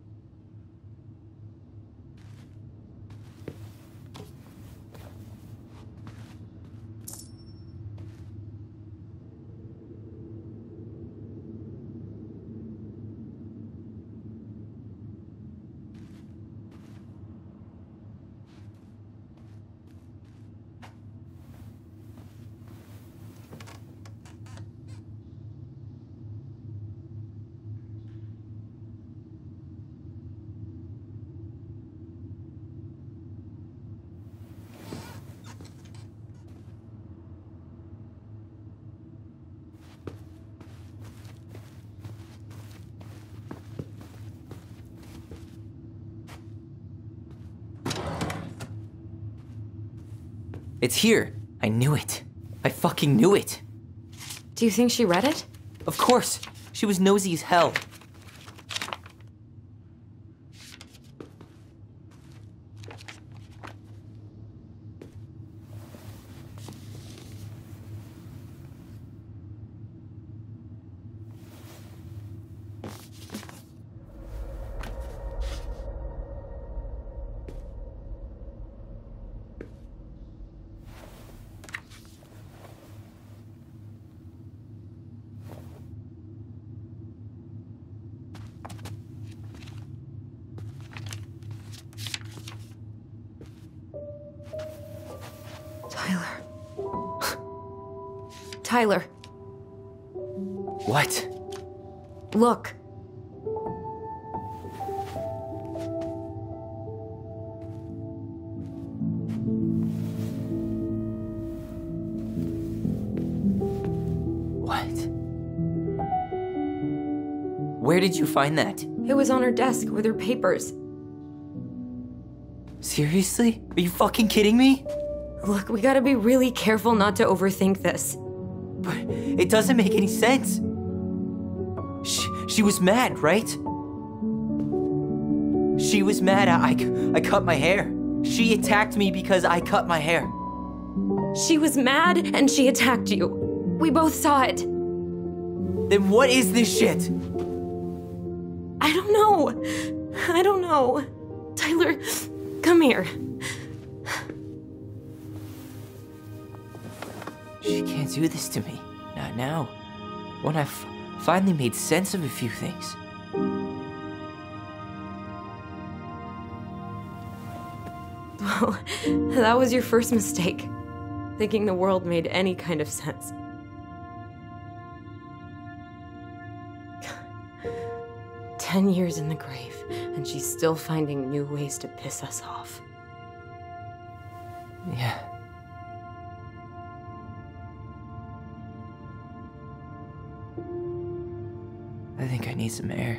It's here. I knew it. I fucking knew it. Do you think she read it? Of course. She was nosy as hell. Tyler. What? Look. What? Where did you find that? It was on her desk with her papers. Seriously? Are you fucking kidding me? Look, we gotta be really careful not to overthink this. But it doesn't make any sense. She was mad, right? She was mad I cut my hair. She attacked me because I cut my hair. She was mad and she attacked you. We both saw it. Then what is this shit? I don't know. I don't know. Tyler, come here. She can't do this to me. Not now. When I've finally made sense of a few things. Well, that was your first mistake. Thinking the world made any kind of sense. "10 years in the grave, and she's still finding new ways to piss us off." Yeah. I think I need some air.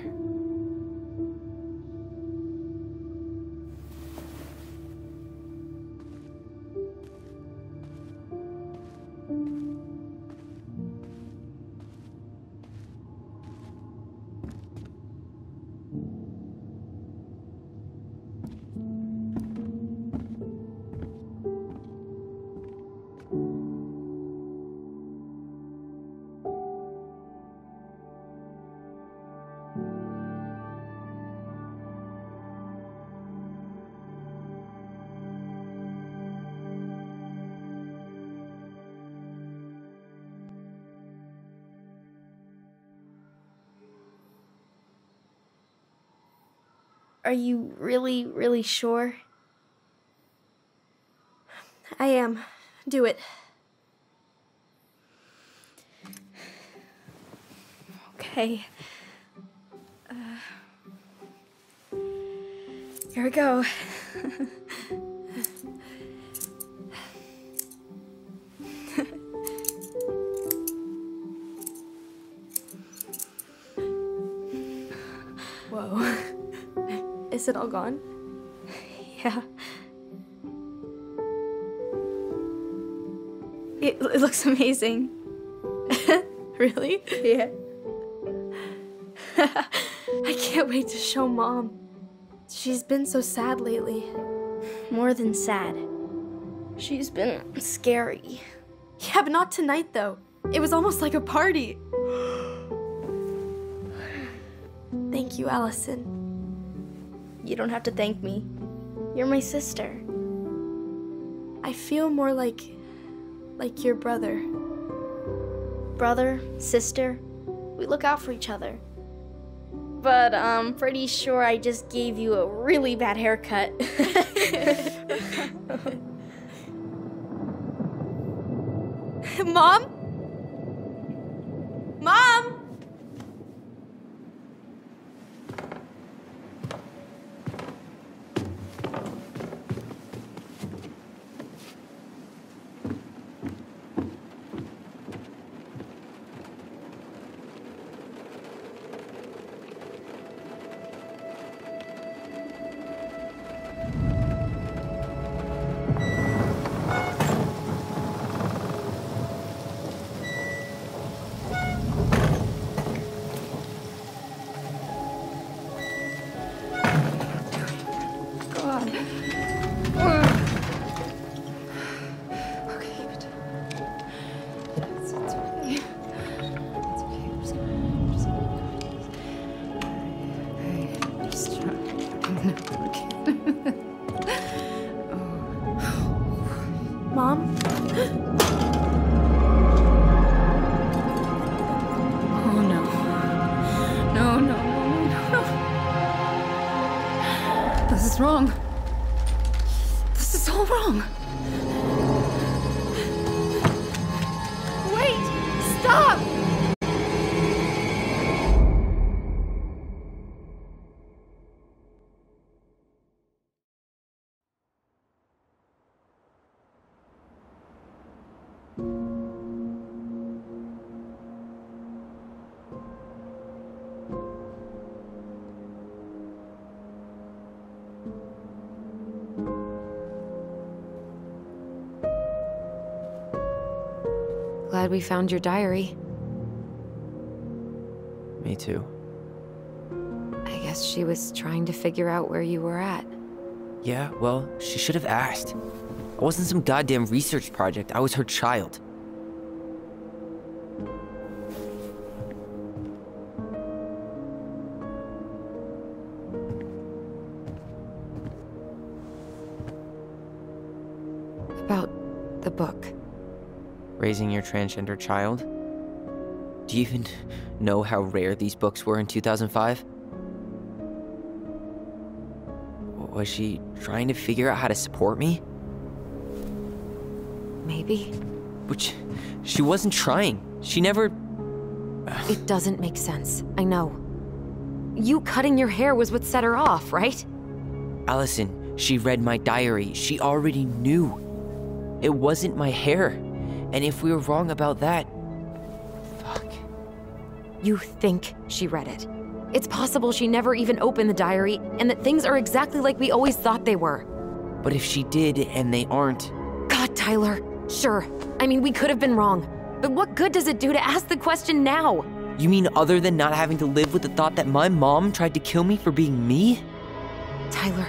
Are you really, really sure? I am. Do it. Okay. Here we go. Whoa. Is it all gone? Yeah. It looks amazing. Really? Yeah. I can't wait to show Mom. She's been so sad lately. More than sad. She's been scary. Yeah, but not tonight, though. It was almost like a party. Thank you, Allison. You don't have to thank me. You're my sister. I feel more like your brother. Brother, sister, we look out for each other. But I'm pretty sure I just gave you a really bad haircut. Mom? Mom? Mom? Oh no. No, no, no, no, no. This is wrong. This is all wrong. Wait! Stop! Glad we found your diary. Me too. I guess she was trying to figure out where you were at. Yeah, well, she should have asked. I wasn't some goddamn research project. I was her child. About the book. Raising your transgender child? Do you even know how rare these books were in 2005? Was she trying to figure out how to support me? Maybe. Which, she wasn't trying. She never... It doesn't make sense, I know. You cutting your hair was what set her off, right? Allison, she read my diary. She already knew. It wasn't my hair. And if we were wrong about that... Fuck. You think she read it. It's possible she never even opened the diary, and that things are exactly like we always thought they were. But if she did, and they aren't... God, Tyler. Sure. I mean, we could have been wrong. But what good does it do to ask the question now? You mean other than not having to live with the thought that my mom tried to kill me for being me? Tyler,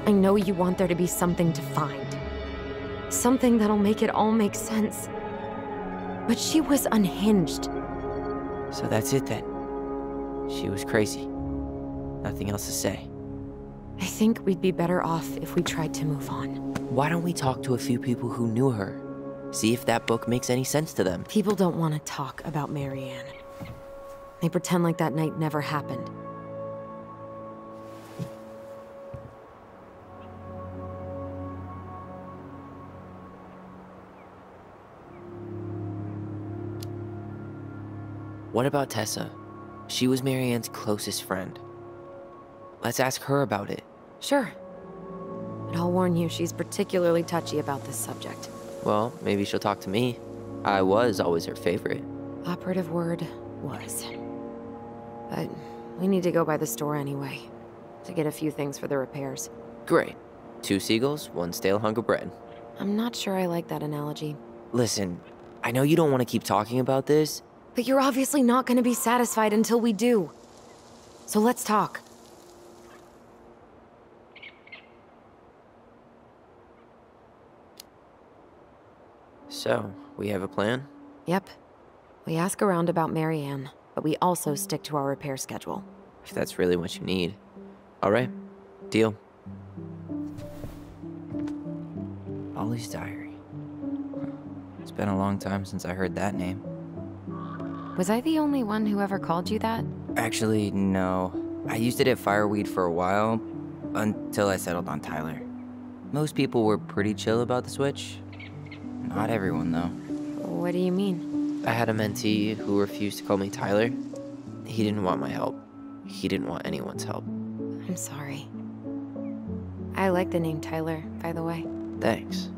I know you want there to be something to find. Something that'll make it all make sense. But she was unhinged. So that's it then. She was crazy. Nothing else to say. I think we'd be better off if we tried to move on. Why don't we talk to a few people who knew her? See if that book makes any sense to them. People don't want to talk about Marianne. They pretend like that night never happened. What about Tessa? She was Marianne's closest friend. Let's ask her about it. Sure. But I'll warn you, she's particularly touchy about this subject. Well, maybe she'll talk to me. I was always her favorite. Operative word was. But we need to go by the store anyway, to get a few things for the repairs. Great. 2 seagulls, 1 stale hunk of bread. I'm not sure I like that analogy. Listen, I know you don't want to keep talking about this. But you're obviously not going to be satisfied until we do. So let's talk. So, we have a plan? Yep. We ask around about Marianne, but we also stick to our repair schedule. If that's really what you need. All right, deal. Ollie's diary. It's been a long time since I heard that name. Was I the only one who ever called you that? Actually, no. I used it at Fireweed for a while, until I settled on Tyler. Most people were pretty chill about the switch. Not everyone, though. What do you mean? I had a mentee who refused to call me Tyler. He didn't want my help. He didn't want anyone's help. I'm sorry. I like the name Tyler, by the way. Thanks.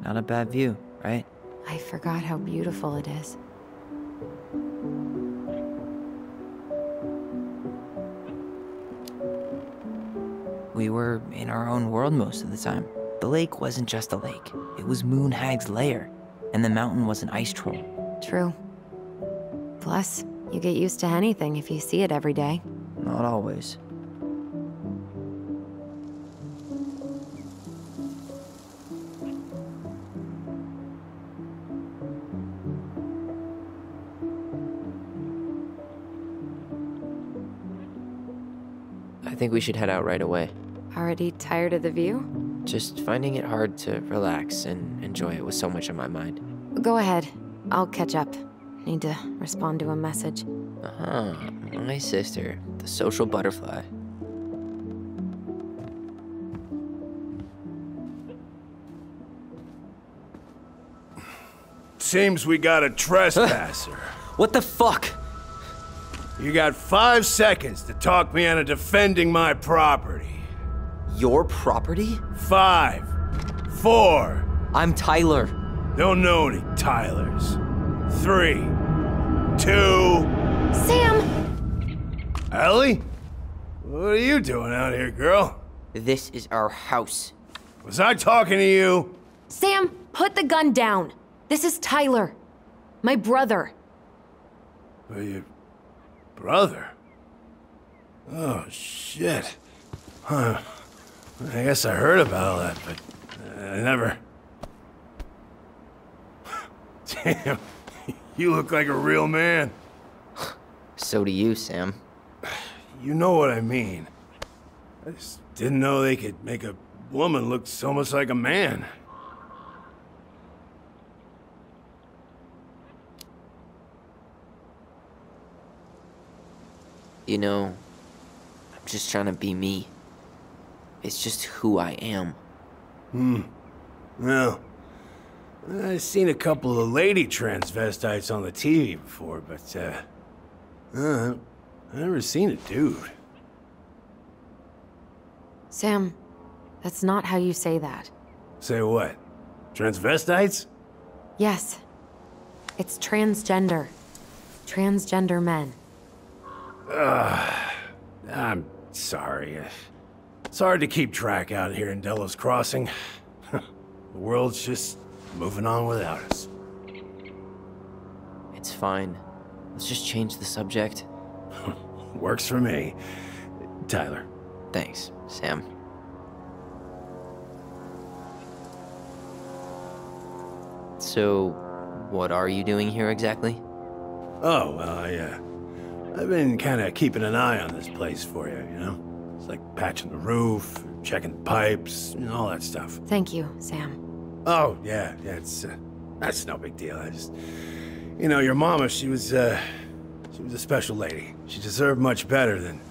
Not a bad view, right? I forgot how beautiful it is. We were in our own world most of the time. The lake wasn't just a lake. It was Moonhag's lair, and the mountain was an ice troll. True. Plus, you get used to anything if you see it every day. Not always. I think we should head out right away. Already tired of the view? Just finding it hard to relax and enjoy it with so much on my mind. Go ahead. I'll catch up. Need to respond to a message. Uh-huh. My sister, the social butterfly. Seems we got a trespasser. What the fuck? You got 5 seconds to talk me into defending my property. Your property? 5, 4. I'm Tyler. Don't know any Tylers. 3, 2. Sam! Ellie? What are you doing out here, girl? This is our house. Was I talking to you? Sam, put the gun down. This is Tyler. My brother. Well, your brother? Oh, shit. Huh. I guess I heard about all that, but I never... Damn, you look like a real man. So do you, Sam. You know what I mean. I just didn't know they could make a woman look so much like a man. You know, I'm just trying to be me. It's just who I am. Well, I've seen a couple of lady transvestites on the TV before, but, I've never seen a dude. Sam, that's not how you say that. Say what? Transvestites? Yes. It's transgender. Transgender men. I'm sorry. It's hard to keep track out here in Delos Crossing. The world's just moving on without us. It's fine. Let's just change the subject. Works for me. Tyler. Thanks, Sam. So, what are you doing here exactly? Oh, well, I've been kind of keeping an eye on this place for you, you know? It's like patching the roof, checking the pipes, and all that stuff. Thank you, Sam. Oh, yeah, that's no big deal. I just, you know, your mama, she was a special lady. She deserved much better than,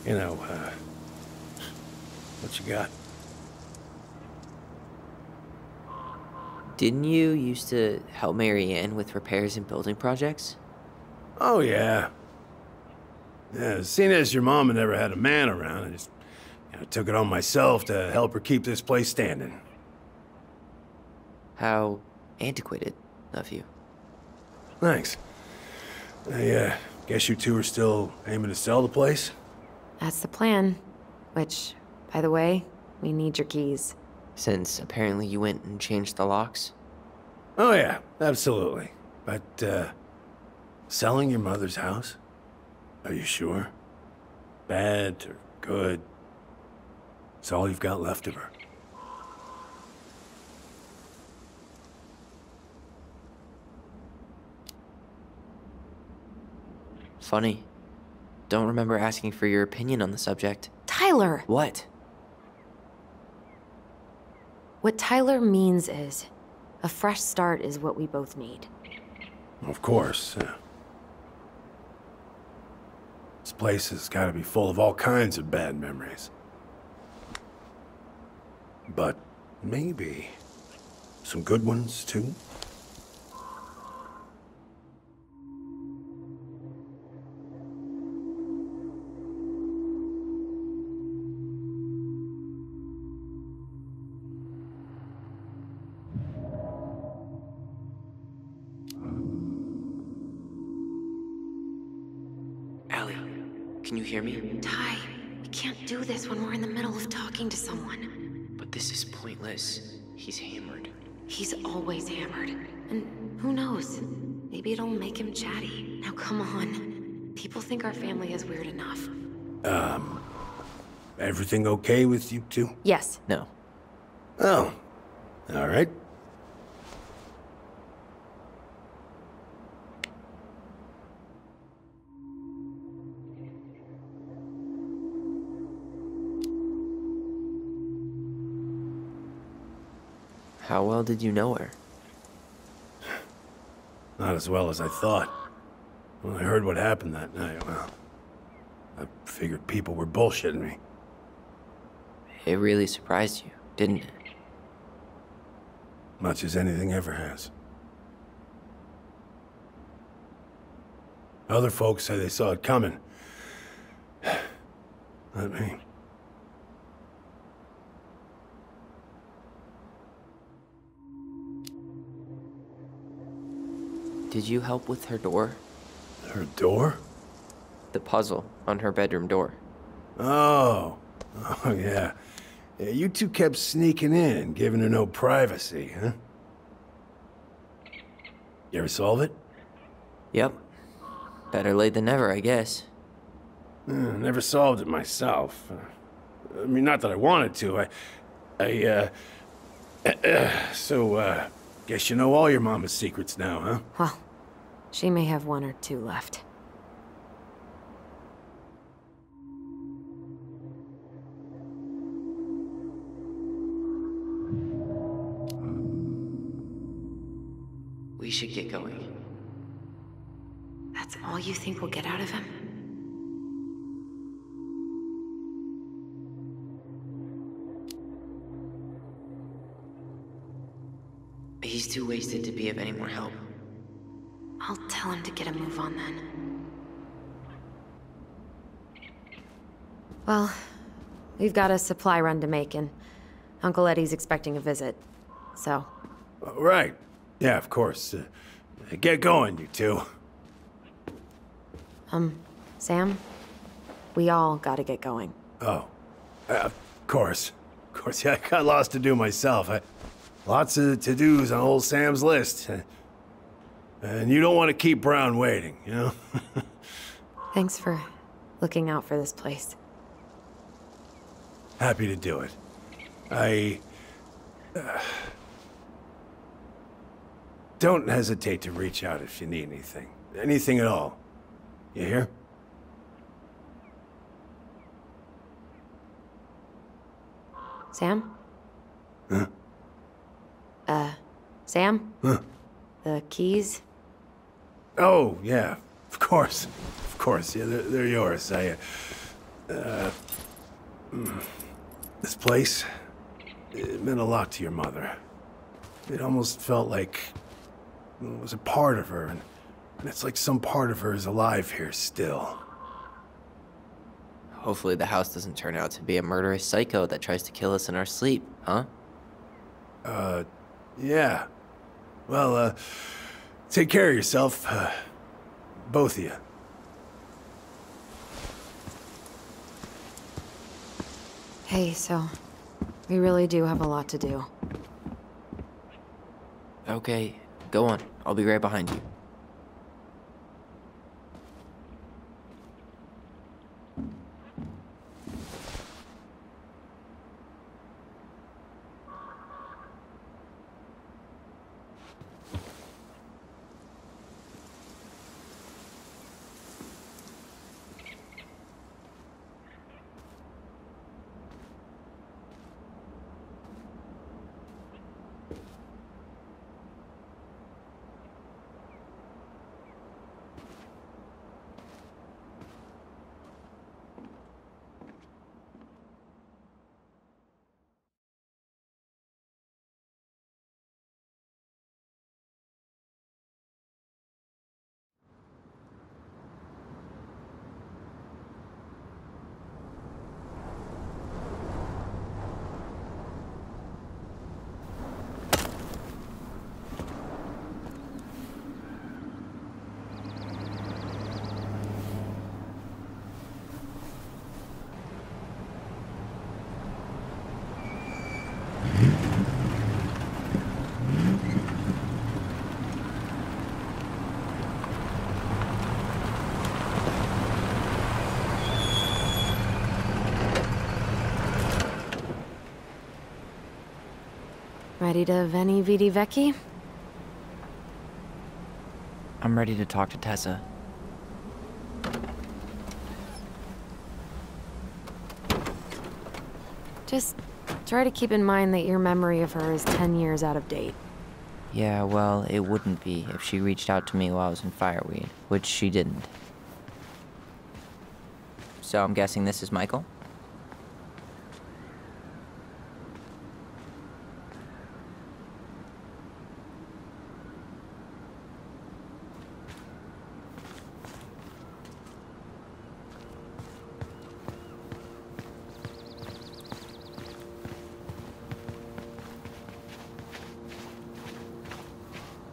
you know, what you got. Didn't you used to help Marianne with repairs and building projects? Oh, yeah. Yeah, seeing as your mama never had a man around, I just, you know, took it on myself to help her keep this place standing. How antiquated of you. Thanks. I guess you two are still aiming to sell the place? That's the plan. Which, by the way, we need your keys. Since apparently you went and changed the locks? Oh yeah, absolutely. But, selling your mother's house? Are you sure? Bad or good? It's all you've got left of her. Funny. Don't remember asking for your opinion on the subject. Tyler! What? What Tyler means is, a fresh start is what we both need. Of course. This place has got to be full of all kinds of bad memories. But maybe some good ones, too? Allie, can you hear me? Ty, we can't do this when we're in the middle of talking to someone. But this is pointless. He's hammered. He's always hammered. And who knows? Maybe it'll make him chatty. Now come on. People think our family is weird enough. Everything okay with you two? Yes. No. Oh. All right. How well did you know her? Not as well as I thought. When I heard what happened that night, well, I figured people were bullshitting me. It really surprised you, didn't it? Much as anything ever has. Other folks say they saw it coming. Not me. Did you help with her door? Her door? The puzzle on her bedroom door. Oh. Oh, yeah. Yeah, you two kept sneaking in, giving her no privacy, huh? You ever solve it? Yep. Better late than never, I guess. Never solved it myself. I mean, not that I wanted to. So, guess you know all your mama's secrets now, huh? Well, she may have one or two left. should get going. That's all you think we'll get out of him? He's too wasted to be of any more help. I'll tell him to get a move on then. Well, we've got a supply run to make, and Uncle Eddie's expecting a visit. So. Right. Yeah, of course. Get going, you two. Sam? We all gotta get going. Oh. Of course. Of course, yeah, I got lots to do myself. Lots of to-dos on old Sam's list. And you don't want to keep Brown waiting, you know? Thanks for looking out for this place. Happy to do it. Don't hesitate to reach out if you need anything. Anything at all. You hear? Sam? Huh? Sam? Huh? The keys? Oh, yeah. Of course. Of course. Yeah, they're yours. This place, it meant a lot to your mother. It almost felt like it was a part of her, and it's like some part of her is alive here still. Hopefully the house doesn't turn out to be a murderous psycho that tries to kill us in our sleep, huh? Yeah. Well, take care of yourself, both of you. Hey, so we really do have a lot to do. Okay, go on. I'll be right behind you. Ready to Veni Vidi Vici? I'm ready to talk to Tessa. Just try to keep in mind that your memory of her is 10 years out of date. Yeah, well, it wouldn't be if she reached out to me while I was in Fireweed, which she didn't. So I'm guessing this is Michael?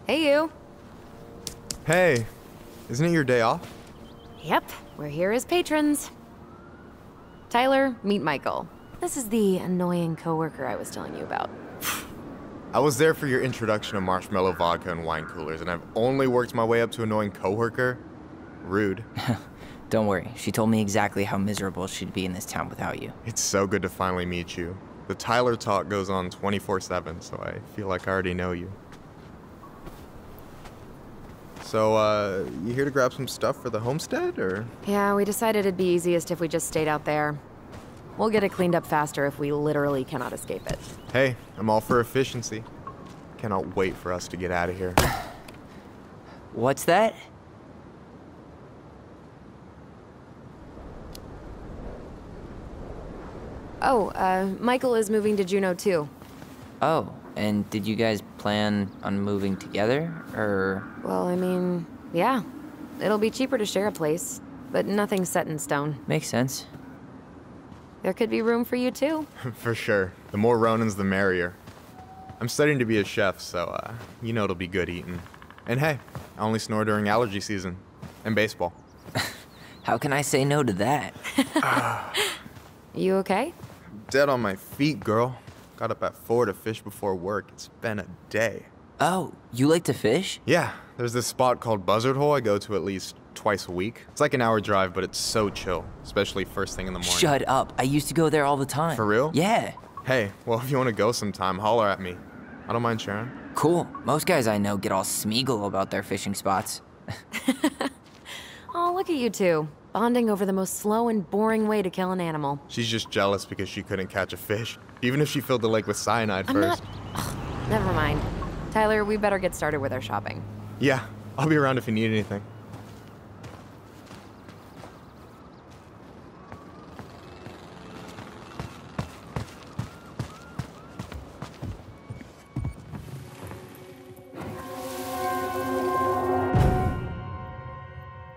Hey, you. Hey, isn't it your day off? Yep, we're here as patrons. Tyler, meet Michael. This is the annoying coworker I was telling you about. I was there for your introduction to marshmallow vodka and wine coolers, and I've only worked my way up to annoying coworker. Rude. Don't worry, she told me exactly how miserable she'd be in this town without you. It's so good to finally meet you. The Tyler talk goes on 24/7, so I feel like I already know you. So, you here to grab some stuff for the homestead, or? Yeah, we decided it'd be easiest if we just stayed out there. We'll get it cleaned up faster if we literally cannot escape it. Hey, I'm all for efficiency. Cannot wait for us to get out of here. What's that? Oh, Michael is moving to Juneau too. Oh, and did you guys plan on moving together, or? Well, I mean, yeah. It'll be cheaper to share a place, but nothing's set in stone. Makes sense. There could be room for you too. For sure. The more Ronins, the merrier. I'm studying to be a chef, so, you know it'll be good eating. And hey, I only snore during allergy season. And baseball. How can I say no to that? You okay? Dead on my feet, girl. Got up at 4 to fish before work. It's been a day. Oh, you like to fish? Yeah, there's this spot called Buzzard Hole I go to at least twice a week. It's like an hour drive, but it's so chill, especially first thing in the morning. Shut up. I used to go there all the time. For real? Yeah. Hey, well, if you want to go sometime, holler at me. I don't mind sharing. Cool. Most guys I know get all Smeagol about their fishing spots. Oh, look at you two. Bonding over the most slow and boring way to kill an animal. She's just jealous because she couldn't catch a fish, even if she filled the lake with cyanide first. Ugh, never mind. Tyler, we better get started with our shopping. Yeah, I'll be around if you need anything.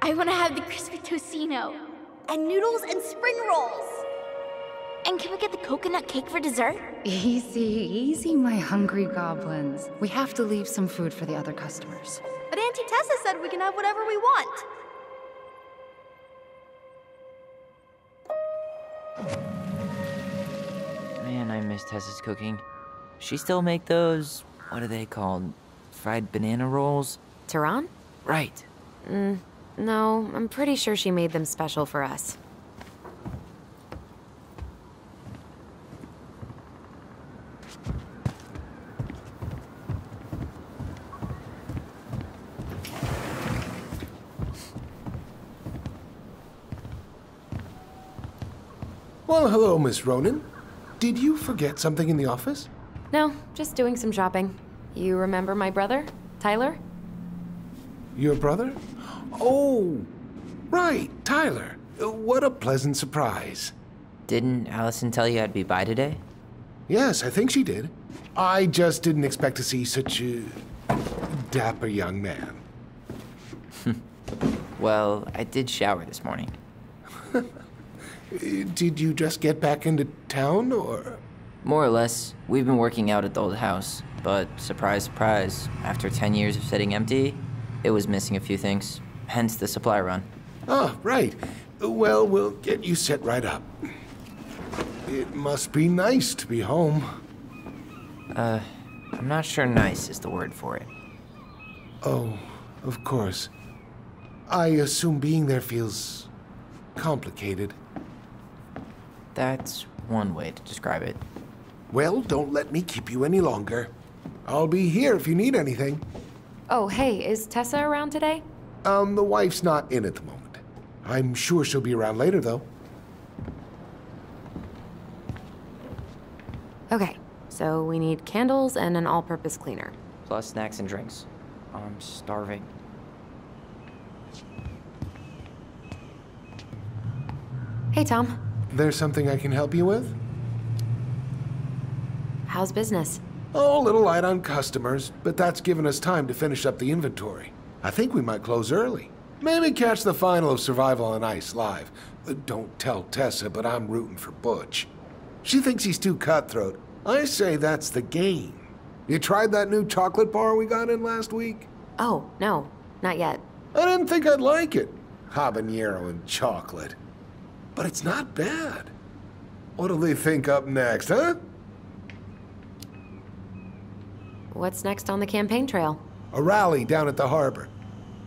I want to have the crispy tocino, and noodles and spring rolls. And can we get the coconut cake for dessert? Easy, easy, my hungry goblins. We have to leave some food for the other customers. But Auntie Tessa said we can have whatever we want. Man, I miss Tessa's cooking. She still make those, what are they called? Fried banana rolls? Tehran? Right. No, I'm pretty sure she made them special for us. Well, hello, Miss Ronan. Did you forget something in the office? No, just doing some shopping. You remember my brother, Tyler? Your brother? Oh, right, Tyler. What a pleasant surprise. Didn't Allison tell you I'd be by today? Yes, I think she did. I just didn't expect to see such a dapper young man. Well, I did shower this morning. Did you just get back into town, or? More or less. We've been working out at the old house, but surprise, surprise, after 10 years of sitting empty, it was missing a few things. Hence the supply run. Oh, right. Well, we'll get you set right up. It must be nice to be home. I'm not sure nice is the word for it. Oh, of course. I assume being there feels complicated. That's one way to describe it. Well, don't let me keep you any longer. I'll be here if you need anything. Oh, hey, is Tessa around today? The wife's not in at the moment. I'm sure she'll be around later, though. Okay, so we need candles and an all-purpose cleaner. Plus snacks and drinks. I'm starving. Hey, Tom. There's something I can help you with? How's business? Oh, a little light on customers, but that's given us time to finish up the inventory. I think we might close early. Maybe catch the final of Survival on Ice live. Don't tell Tessa, but I'm rooting for Butch. She thinks he's too cutthroat. I say that's the game. You tried that new chocolate bar we got in last week? Oh, no, not yet. I didn't think I'd like it. Habanero and chocolate. But it's not bad. What'll they think up next, huh? What's next on the campaign trail? A rally down at the harbor.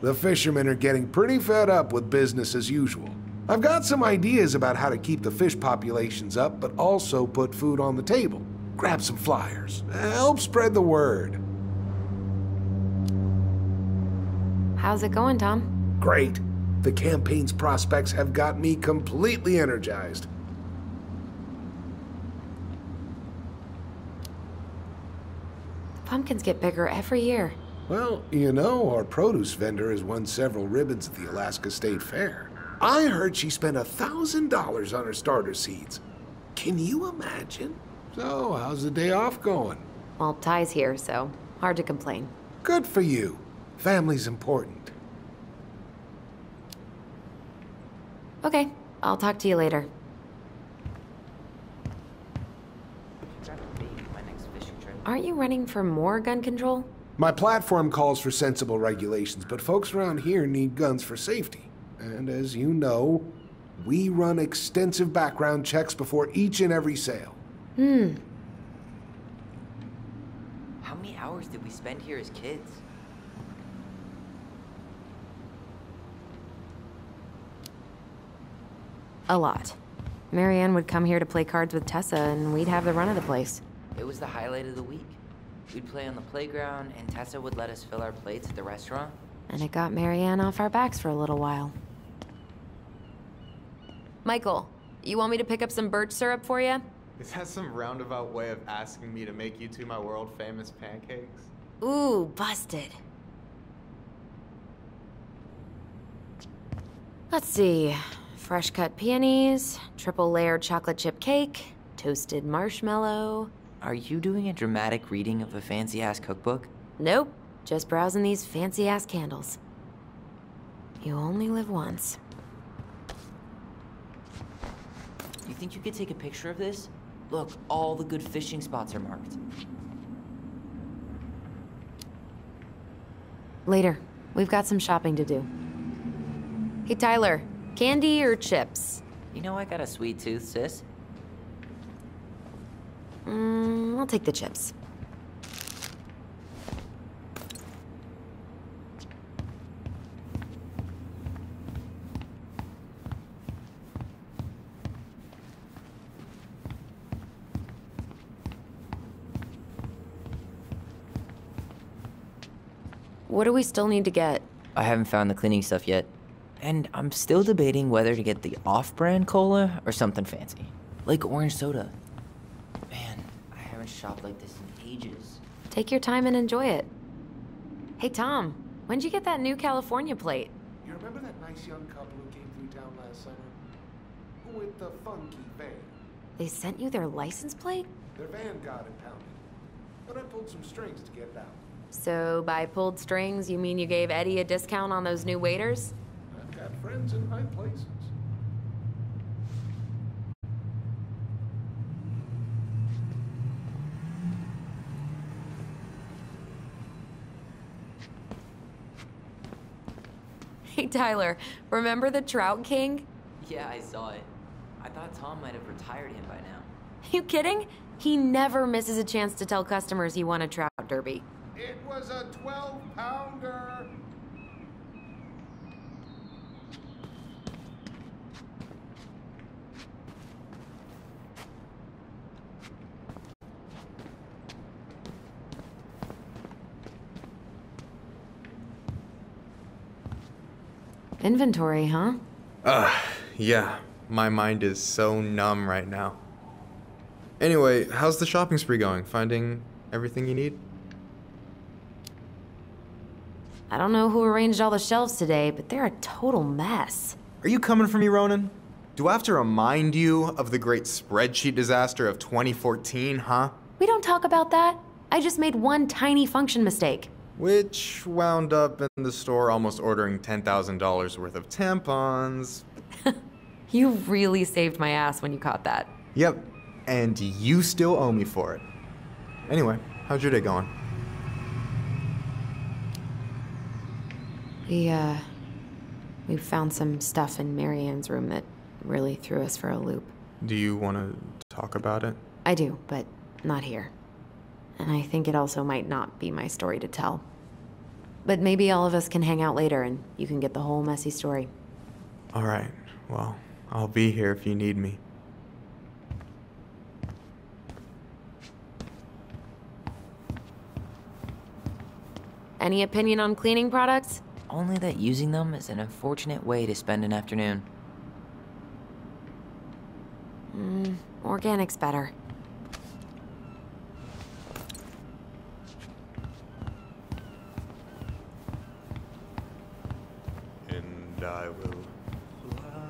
The fishermen are getting pretty fed up with business as usual. I've got some ideas about how to keep the fish populations up, but also put food on the table. Grab some flyers. Help spread the word. How's it going, Tom? Great. The campaign's prospects have got me completely energized. The pumpkins get bigger every year. Well, you know, our produce vendor has won several ribbons at the Alaska State Fair. I heard she spent $1,000 on her starter seeds. Can you imagine? So, how's the day off going? Well, Ty's here, so hard to complain. Good for you. Family's important. Okay, I'll talk to you later. Aren't you running for more gun control? My platform calls for sensible regulations, but folks around here need guns for safety. And as you know, we run extensive background checks before each and every sale. How many hours did we spend here as kids? A lot. Marianne would come here to play cards with Tessa, and we'd have the run of the place. It was the highlight of the week. We'd play on the playground, and Tessa would let us fill our plates at the restaurant. And it got Marianne off our backs for a little while. Michael, you want me to pick up some birch syrup for you? Is that some roundabout way of asking me to make you two my world-famous pancakes? Ooh, busted. Let's see. Fresh cut peonies, triple layered chocolate chip cake, toasted marshmallow. Are you doing a dramatic reading of a fancy-ass cookbook? Nope, just browsing these fancy-ass candles. You only live once. You think you could take a picture of this? Look, all the good fishing spots are marked. Later. We've got some shopping to do. Hey, Tyler. Candy or chips? You know I got a sweet tooth, sis. I'll take the chips. What do we still need to get? I haven't found the cleaning stuff yet. And I'm still debating whether to get the off-brand cola or something fancy. Like orange soda. Man, I haven't shopped like this in ages. Take your time and enjoy it. Hey, Tom, when'd you get that new California plate? You remember that nice young couple who came through town last summer? With the funky van. They sent you their license plate? Their van got impounded. But I pulled some strings to get it out. So by pulled strings, you mean you gave Eddie a discount on those new waiters? I've got friends in high places. Hey, Tyler, remember the Trout King? Yeah, I saw it. I thought Tom might have retired him by now. You kidding? He never misses a chance to tell customers he won a trout derby. It was a 12-pounder. Inventory, huh? Yeah. My mind is so numb right now. Anyway, how's the shopping spree going? Finding everything you need? I don't know who arranged all the shelves today, but they're a total mess. Are you coming for me, Ronan? Do I have to remind you of the great spreadsheet disaster of 2014, huh? We don't talk about that. I just made one tiny function mistake. Which wound up in the store almost ordering $10,000 worth of tampons. You really saved my ass when you caught that. Yep, and you still owe me for it. Anyway, how's your day going? We found some stuff in Marianne's room that really threw us for a loop. Do you want to talk about it? I do, but not here. And I think it also might not be my story to tell. But maybe all of us can hang out later and you can get the whole messy story. All right, well, I'll be here if you need me. Any opinion on cleaning products? Only that using them is an unfortunate way to spend an afternoon. Organic's better. and I will.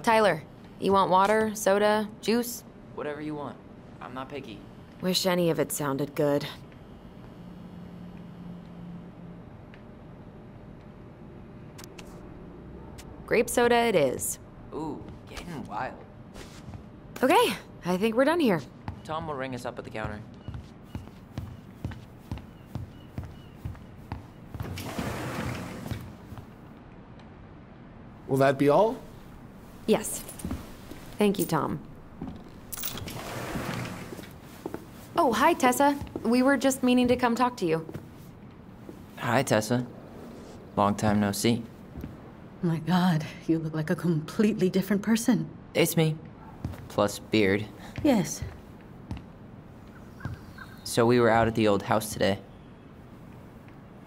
Tyler, you want water, soda, juice? Whatever you want. I'm not picky. Wish any of it sounded good. Grape soda it is. Ooh, getting wild. Okay, I think we're done here. Tom will ring us up at the counter. Will that be all? Yes. Thank you, Tom. Oh, hi, Tessa. We were just meaning to come talk to you. Hi, Tessa. Long time no see. My God, you look like a completely different person. It's me. Plus beard. Yes. So we were out at the old house today.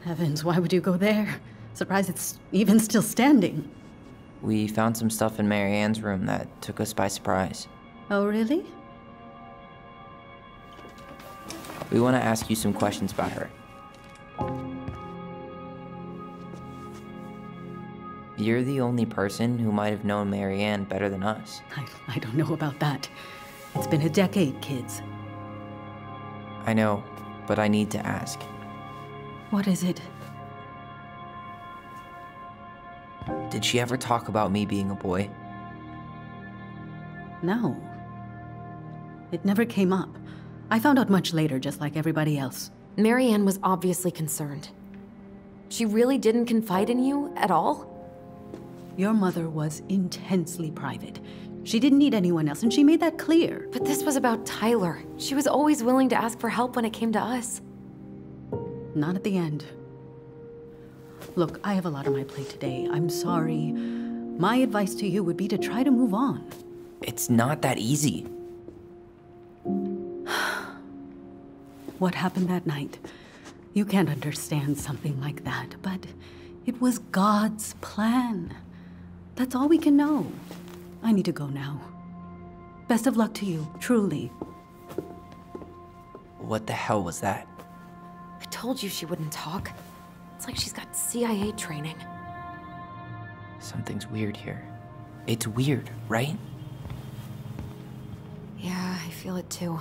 Heavens, why would you go there? Surprised it's even still standing. We found some stuff in Mary Ann's room that took us by surprise. Oh, really? We want to ask you some questions about her. You're the only person who might have known Mary Ann better than us. I don't know about that. It's been a decade, kids. I know, but I need to ask. What is it? Did she ever talk about me being a boy? No. It never came up. I found out much later, just like everybody else. Mary Ann was obviously concerned. She really didn't confide in you at all? Your mother was intensely private. She didn't need anyone else, and she made that clear. But this was about Tyler. She was always willing to ask for help when it came to us. Not at the end. Look, I have a lot on my plate today. I'm sorry. My advice to you would be to try to move on. It's not that easy. What happened that night? You can't understand something like that, but it was God's plan. That's all we can know. I need to go now. Best of luck to you, truly. What the hell was that? I told you she wouldn't talk. It's like she's got CIA training. Something's weird here. It's weird, right? Yeah, I feel it too.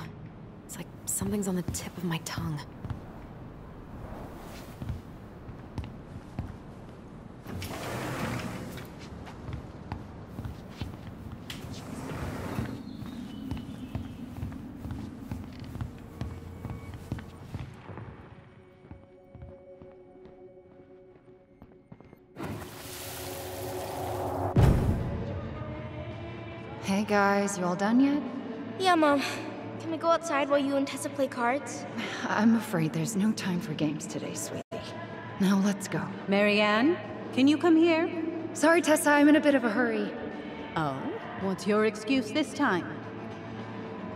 It's like something's on the tip of my tongue. Hey guys, you all done yet? Yeah, Mom. Can we go outside while you and Tessa play cards? I'm afraid there's no time for games today, sweetie. Now let's go. Mary Ann, can you come here? Sorry, Tessa, I'm in a bit of a hurry. Oh, what's your excuse this time?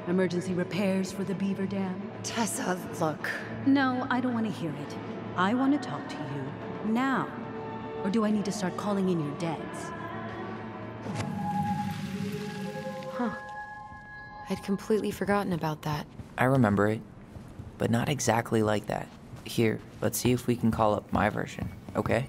Emergency repairs for the beaver dam? Tessa, look. No, I don't want to hear it. I want to talk to you now. Or do I need to start calling in your dads? Huh. I'd completely forgotten about that. I remember it, but not exactly like that. Here, let's see if we can call up my version, okay?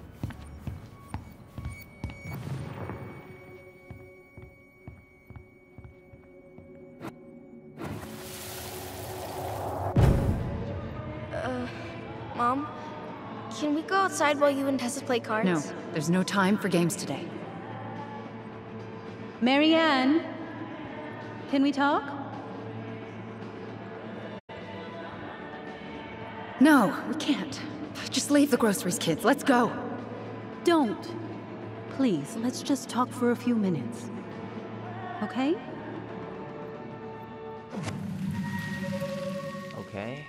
Mom? Can we go outside while you and Tessa play cards? No, there's no time for games today. Mary Ann, can we talk? No, we can't. Just leave the groceries, kids. Let's go. Don't. Please, let's just talk for a few minutes. Okay? Okay,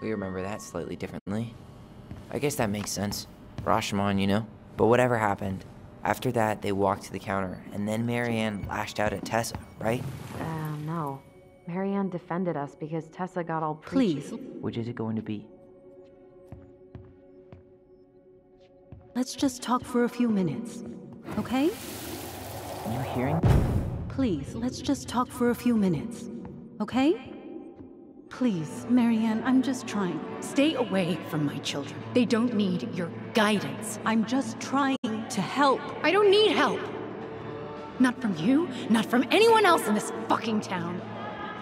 we remember that slightly differently. I guess that makes sense. Rashomon, you know? But whatever happened, after that they walked to the counter, and then Mary Ann lashed out at Tessa, right? No. Mary Ann defended us because Tessa got all preachy. Please. Which is it going to be? Let's just talk for a few minutes. Okay? You hearing? Please, let's just talk for a few minutes. Okay? Please, Mary Ann, I'm just trying. Stay away from my children. They don't need your guidance. I'm just trying to help. I don't need help. Not from you, not from anyone else in this fucking town.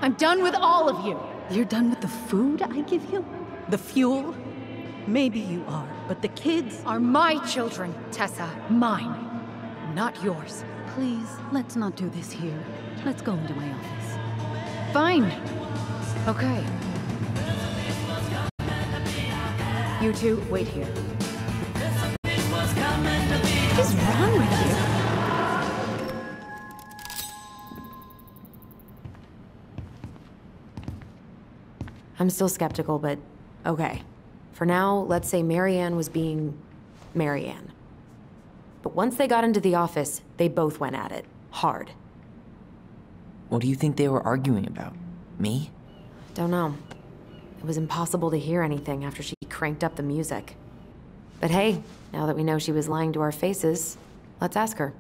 I'm done with all of you. You're done with the food I give you? The fuel? Maybe you are, but the kids Are my children, Tessa. Mine. Not yours. Please, let's not do this here. Let's go into my office. Fine. Okay. You two, wait here. What is wrong with you? I'm still skeptical, but okay. For now, let's say Marianne was being Marianne. But once they got into the office, they both went at it. Hard. What do you think they were arguing about? Me? Don't know. It was impossible to hear anything after she cranked up the music. But hey, now that we know she was lying to our faces, let's ask her.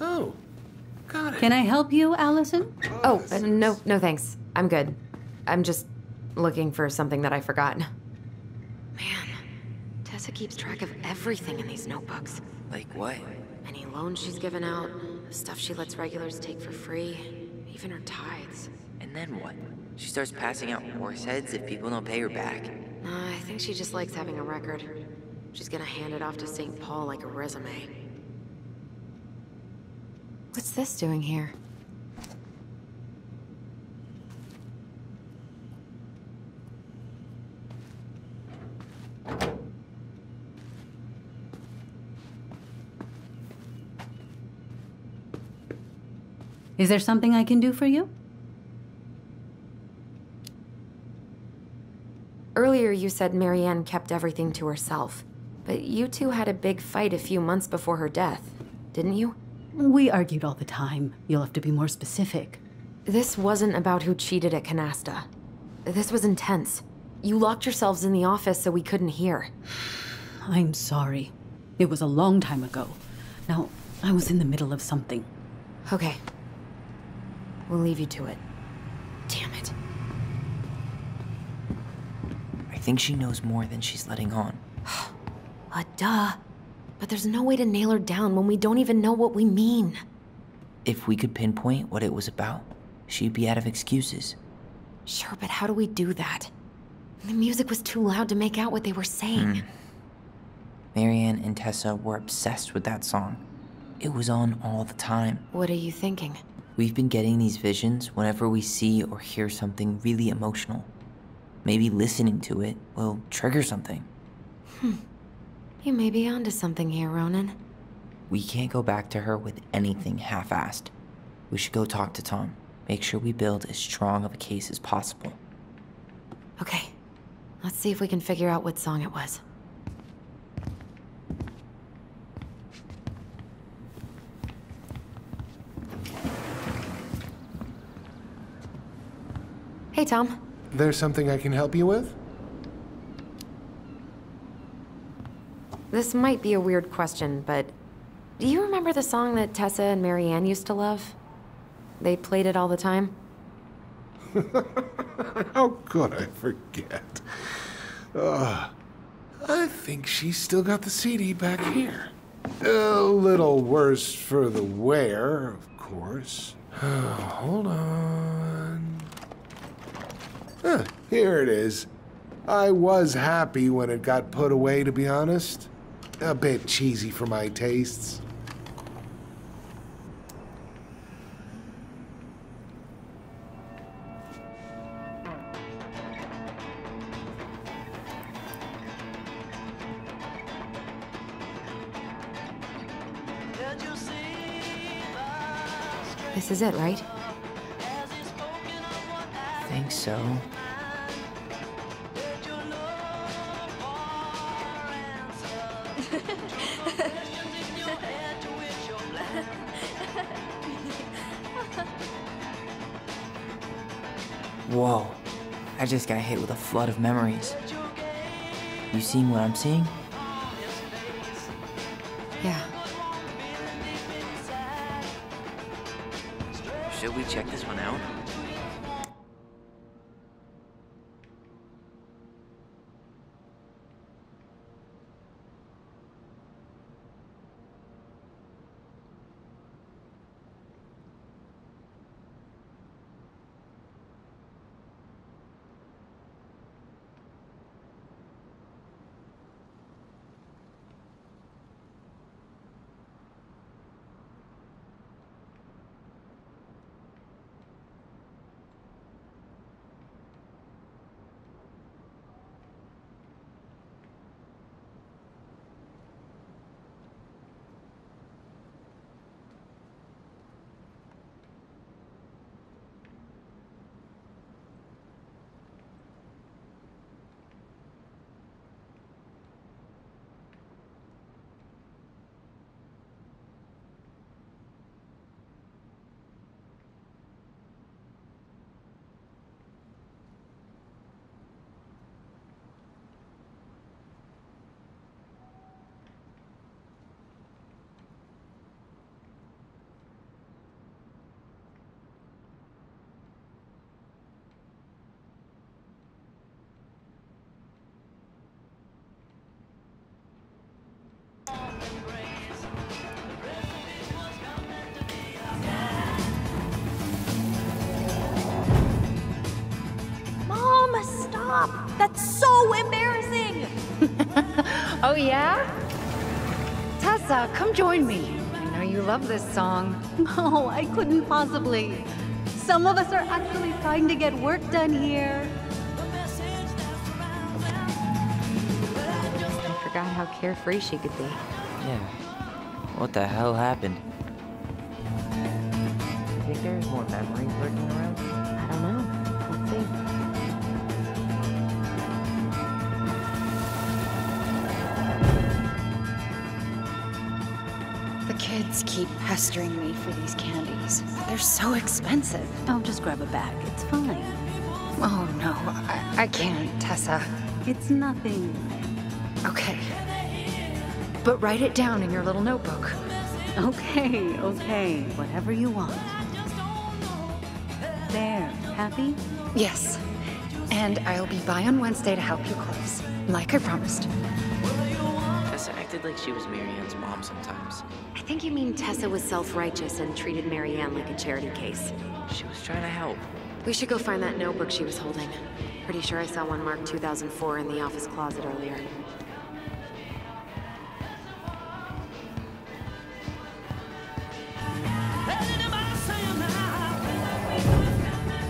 Oh, got it. Can I help you, Allison? Oh, no thanks. I'm good. I'm just looking for something that I forgot. Man, Tessa keeps track of everything in these notebooks. Like what? Any loans she's given out, the stuff she lets regulars take for free, even her tithes. And then what? She starts passing out horse heads if people don't pay her back. I think she just likes having a record. She's gonna hand it off to St. Paul like a resume. What's this doing here? Is there something I can do for you? Earlier you said Marianne kept everything to herself, but you two had a big fight a few months before her death, didn't you? We argued all the time. You'll have to be more specific. This wasn't about who cheated at Canasta. This was intense. You locked yourselves in the office so we couldn't hear. I'm sorry. It was a long time ago. Now, I was in the middle of something. Okay. We'll leave you to it. Damn it. I think she knows more than she's letting on. Duh. But there's no way to nail her down when we don't even know what we mean. If we could pinpoint what it was about, she'd be out of excuses. Sure, but how do we do that? The music was too loud to make out what they were saying. Marianne and Tessa were obsessed with that song. It was on all the time. What are you thinking? We've been getting these visions whenever we see or hear something really emotional. Maybe listening to it will trigger something. You may be onto something here, Ronan. We can't go back to her with anything half-assed. We should go talk to Tom. Make sure we build as strong of a case as possible. Okay. Let's see if we can figure out what song it was. Hey, Tom. There's something I can help you with? This might be a weird question, but do you remember the song that Tessa and Marianne used to love? They played it all the time. How could I forget? I think she's still got the CD back here. A little worse for the wear, of course. Hold on. Here it is. I was happy when it got put away, to be honest. A bit cheesy for my tastes. This is it, right? I think so. Whoa. I just got hit with a flood of memories. You seeing what I'm seeing? Yeah. Should we check this one out? Stop! That's so embarrassing! Oh, yeah? Tessa, come join me. I know you love this song. No, I couldn't possibly. Some of us are actually trying to get work done here. I forgot how carefree she could be. Yeah. What the hell happened? You think there's more memories lurking around? I don't know. Let's see. The kids keep pestering me for these candies. They're so expensive. Oh, just grab a bag. It's fine. Oh, no. I can't, Tessa. It's nothing. Okay. But write it down in your little notebook. Okay, okay. Whatever you want. There. Happy? Yes. And I'll be by on Wednesday to help you close. Like I promised. Tessa acted like she was Marianne's mom sometimes. I think you mean Tessa was self-righteous and treated Marianne like a charity case. She was trying to help. We should go find that notebook she was holding. Pretty sure I saw one marked 2004 in the office closet earlier.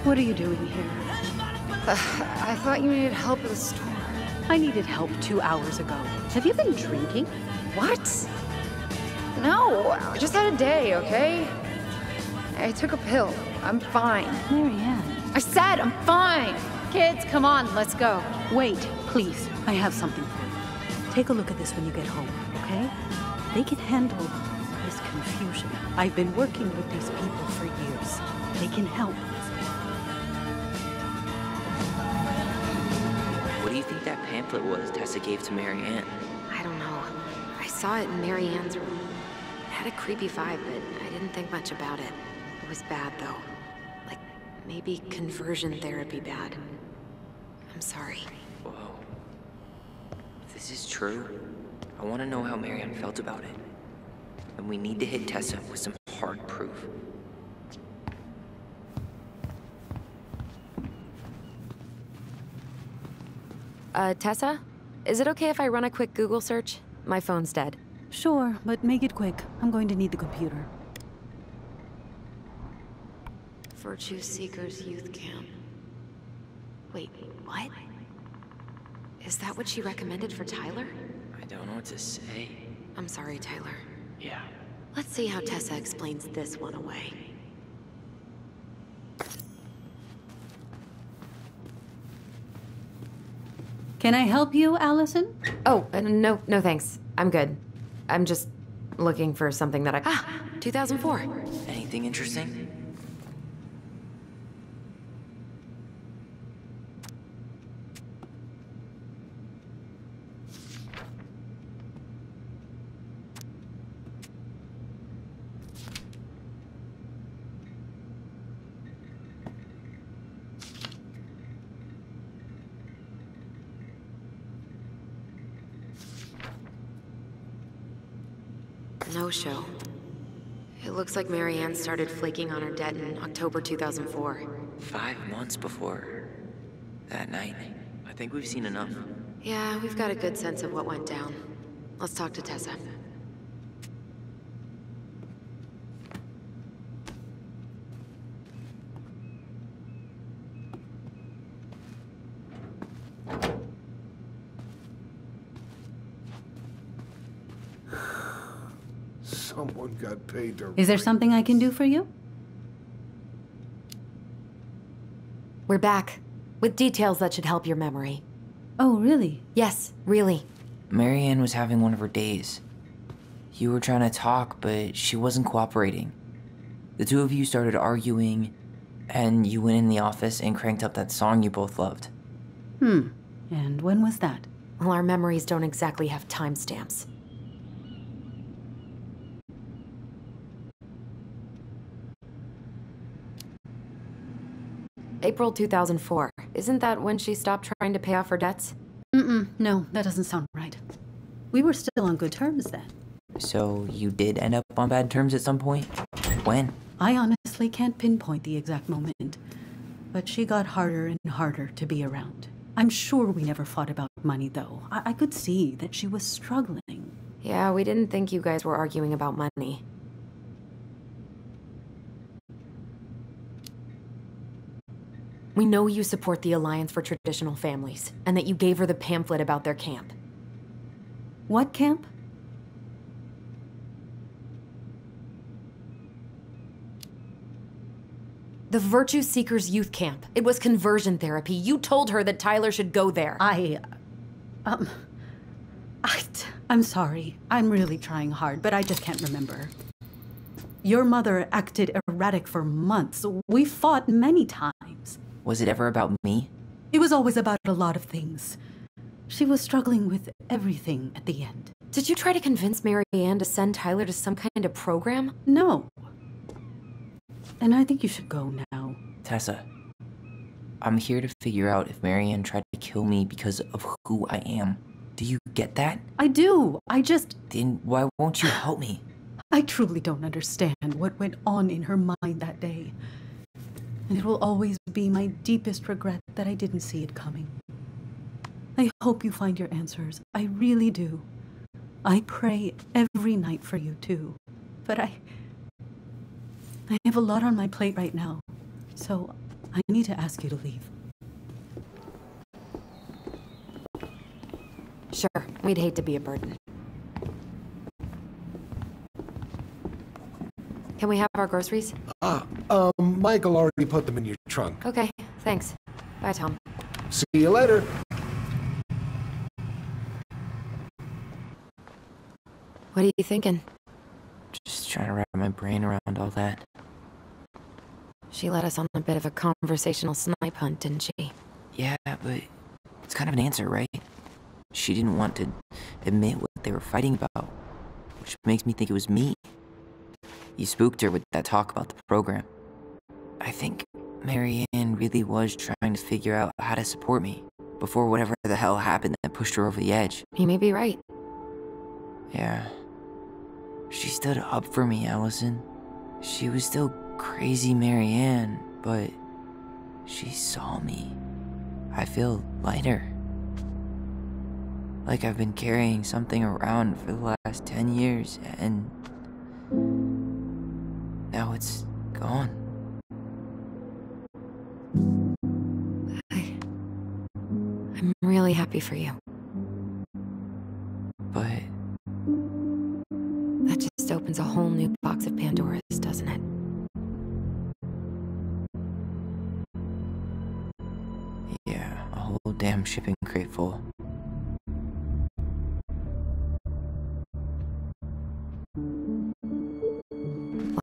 What are you doing here? I thought you needed help at the store. I needed help 2 hours ago. Have you been drinking? What? No, I just had a day, okay? I took a pill. I'm fine. Marianne. I said I'm fine. Kids, come on, let's go. Wait, please. I have something for you. Take a look at this when you get home, okay? They can handle this confusion. I've been working with these people for years. They can help. What do you think that pamphlet was Tessa gave to Marianne? I don't know. I saw it in Marianne's room. It had a creepy vibe, but I didn't think much about it. It was bad, though. Like, maybe conversion therapy bad. I'm sorry. Whoa. If this is true, I want to know how Marianne felt about it. And we need to hit Tessa with some hard proof. Tessa? Is it okay if I run a quick Google search? My phone's dead. Sure, but make it quick. I'm going to need the computer. Virtue Seekers Youth Camp. Wait, what? Is that what she recommended for Tyler? I don't know what to say. I'm sorry, Tyler. Yeah. Let's see how Tessa explains this one away. Can I help you, Allison? Oh, no thanks. I'm good. I'm just looking for something that I... 2004. Anything interesting? No show. It looks like Marianne started flaking on her debt in October 2004. 5 months before that night. I think we've seen enough. Yeah, we've got a good sense of what went down. Let's talk to Tessa. Someone got paid to... Is there something I can do for you? We're back, with details that should help your memory. Oh, really? Yes, really. Marianne was having one of her days. You were trying to talk, but she wasn't cooperating. The two of you started arguing, and you went in the office and cranked up that song you both loved. And when was that? Well, our memories don't exactly have timestamps. April 2004. Isn't that when she stopped trying to pay off her debts? No, that doesn't sound right. We were still on good terms then. So you did end up on bad terms at some point? When? I honestly can't pinpoint the exact moment, but she got harder and harder to be around. I'm sure we never fought about money, though. I could see that she was struggling. Yeah, we didn't think you guys were arguing about money. We know you support the Alliance for Traditional Families, and that you gave her the pamphlet about their camp. What camp? The Virtue Seekers Youth Camp. It was conversion therapy. You told her that Tyler should go there. I'm sorry. I'm really trying hard, but I just can't remember. Your mother acted erratic for months. We fought many times. Was it ever about me? It was always about a lot of things. She was struggling with everything at the end. Did you try to convince Mary Ann to send Tyler to some kind of program? No. And I think you should go now. Tessa, I'm here to figure out if Mary Ann tried to kill me because of who I am. Do you get that? I do. Then why won't you help me? I truly don't understand what went on in her mind that day. And it will always be my deepest regret that I didn't see it coming. I hope you find your answers. I really do. I pray every night for you, too. But I have a lot on my plate right now, so I need to ask you to leave. Sure, we'd hate to be a burden. Can we have our groceries? Michael already put them in your trunk. Okay, thanks. Bye, Tom. See you later. What are you thinking? Just trying to wrap my brain around all that. She led us on a bit of a conversational snipe hunt, didn't she? Yeah, but it's kind of an answer, right? She didn't want to admit what they were fighting about, which makes me think it was me. You spooked her with that talk about the program. I think Mary Ann really was trying to figure out how to support me before whatever the hell happened that pushed her over the edge. You may be right. Yeah. She stood up for me, Allison. She was still crazy Mary Ann, but she saw me. I feel lighter. Like I've been carrying something around for the last 10 years, and now it's gone. I'm really happy for you. But that just opens a whole new box of Pandora's, doesn't it? yeah, a whole damn shipping crate full.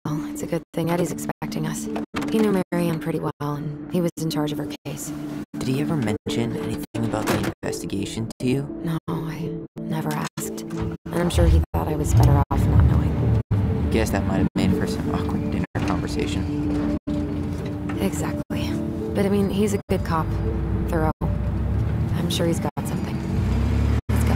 Well, it's a good thing Eddie's expecting us. He knew Mary Ann pretty well, and he was in charge of her case. Did he ever mention anything about the investigation to you? No, I never asked. And I'm sure he thought I was better off not knowing. Guess that might have made for some awkward dinner conversation. Exactly. But I mean, he's a good cop. Thorough. I'm sure he's got something. Let's go.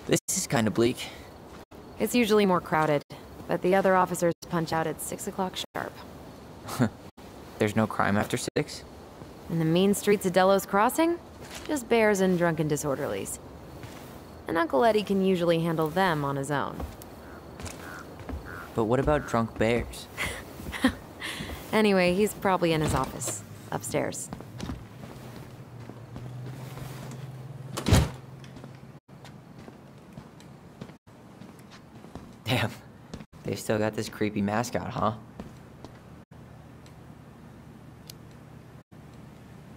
This is kind of bleak. It's usually more crowded, but the other officers punch out at 6 o'clock sharp. There's no crime after 6? In the mean streets of Delos Crossing, just bears and drunken disorderlies. And Uncle Eddie can usually handle them on his own. But what about drunk bears? Anyway, he's probably in his office, upstairs. Damn, they still got this creepy mascot, huh?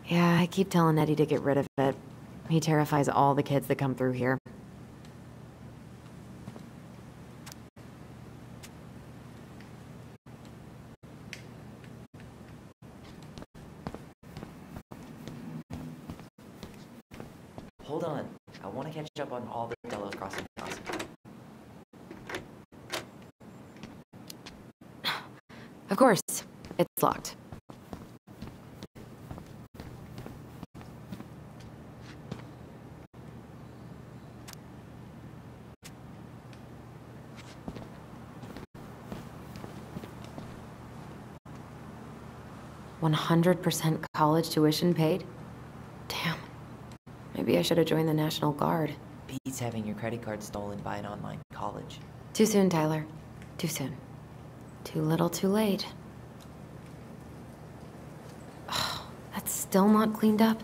Yeah, I keep telling Eddie to get rid of it. He terrifies all the kids that come through here. to catch up on all the Delos Crossing crossings. Of course. It's locked. $100% college tuition paid? Damn. Maybe I should have joined the National Guard. Beats having your credit card stolen by an online college. Too soon, Tyler. Too soon. Too little, too late. Oh, that's still not cleaned up?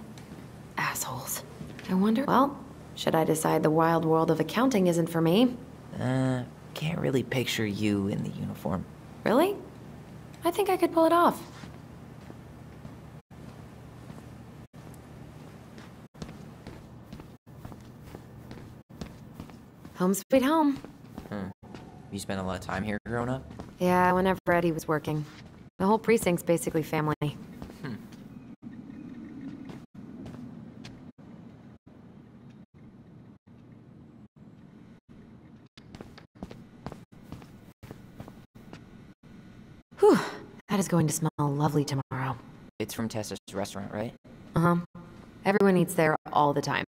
Assholes. I wonder... Well, should I decide the wild world of accounting isn't for me? Can't really picture you in the uniform. Really? I think I could pull it off. Home sweet home. You spent a lot of time here growing up? Yeah, whenever Eddie was working. The whole precinct's basically family. Whew, that is going to smell lovely tomorrow. It's from Tessa's restaurant, right? Uh-huh. Everyone eats there all the time.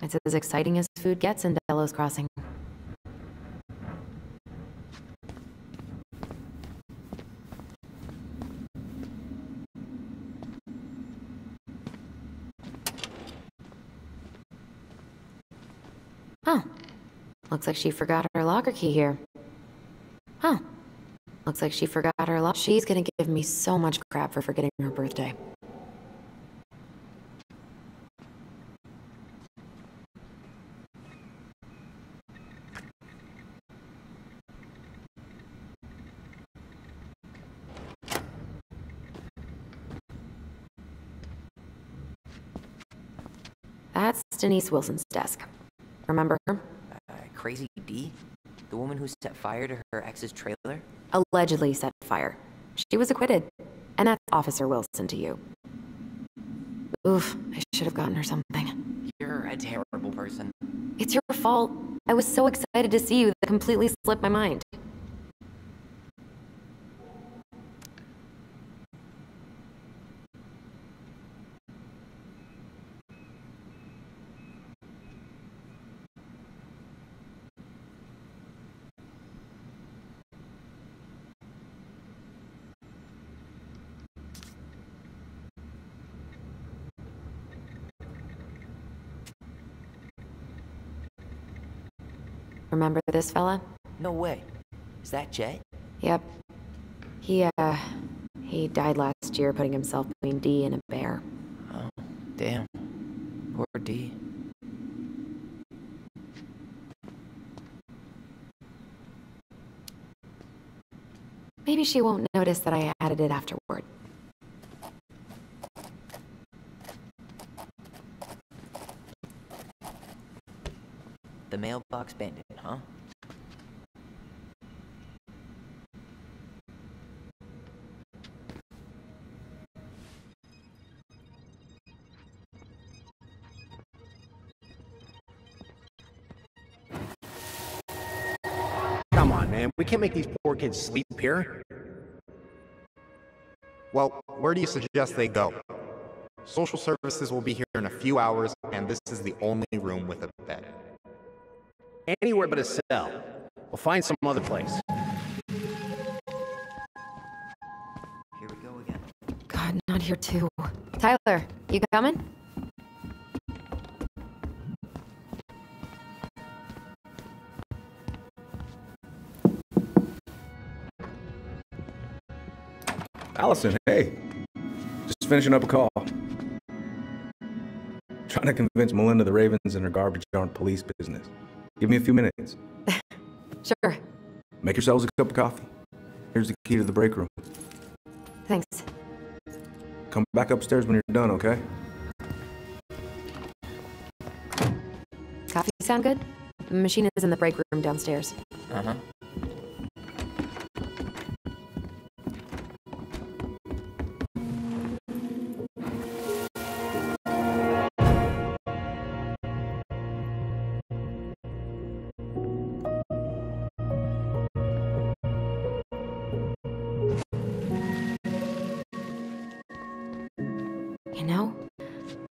It's as exciting as food gets in Delos Crossing. Oh. Looks like she forgot her locker key here. Oh. Looks like she forgot her lock. She's gonna give me so much crap for forgetting her birthday. That's Denise Wilson's desk. Remember her? Crazy D? The woman who set fire to her ex's trailer? Allegedly set fire. She was acquitted. And that's Officer Wilson to you. Oof, I should have gotten her something. You're a terrible person. It's your fault. I was so excited to see you that completely slipped my mind. Remember this fella? No way. Is that Jet? Yep. He died last year putting himself between D and a bear. Oh, damn. Poor D. Maybe she won't notice that I added it afterward. The mailbox bandit, huh? Come on, man. We can't make these poor kids sleep here. Well, where do you suggest they go? Social services will be here in a few hours, and this is the only room with a bed. Anywhere but a cell. We'll find some other place. Here we go again. God, not here too. Tyler, you coming? Allison, hey. Just finishing up a call. Trying to convince Melinda the Ravens and her garbage aren't police business. Give me a few minutes. Sure. Make yourselves a cup of coffee. Here's the key to the break room. Thanks. Come back upstairs when you're done, okay? Coffee sound good? The machine is in the break room downstairs. Uh-huh. You know,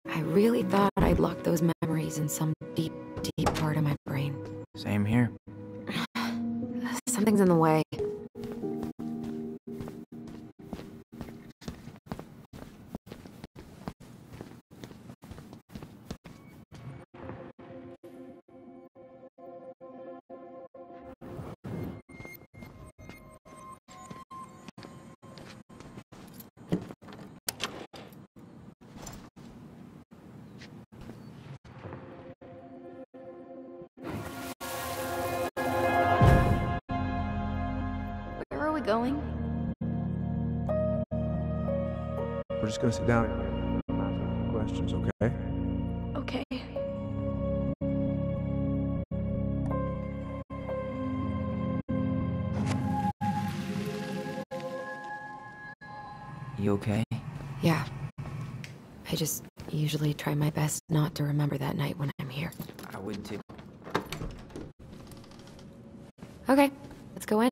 I really thought I'd locked those memories in some deep, deep part of my brain. Same here. Something's in the way. Where are we going? We're just gonna sit down and ask a few questions, okay? Okay. You okay? Yeah. I just usually try my best not to remember that night when I'm here. I would too. Okay, let's go in.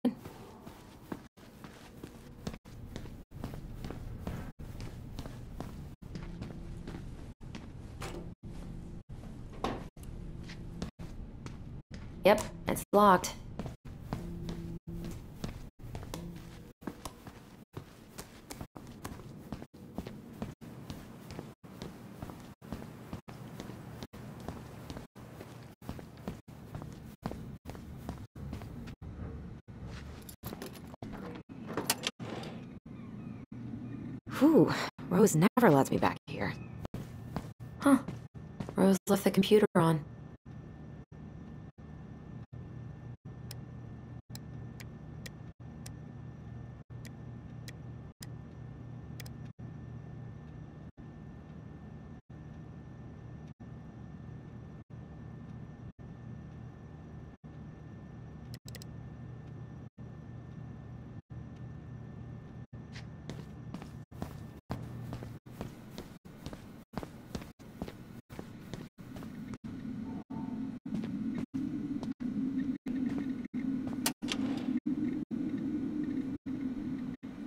Yep, it's locked. Whew, Rose never lets me back here. Huh. Rose left the computer on.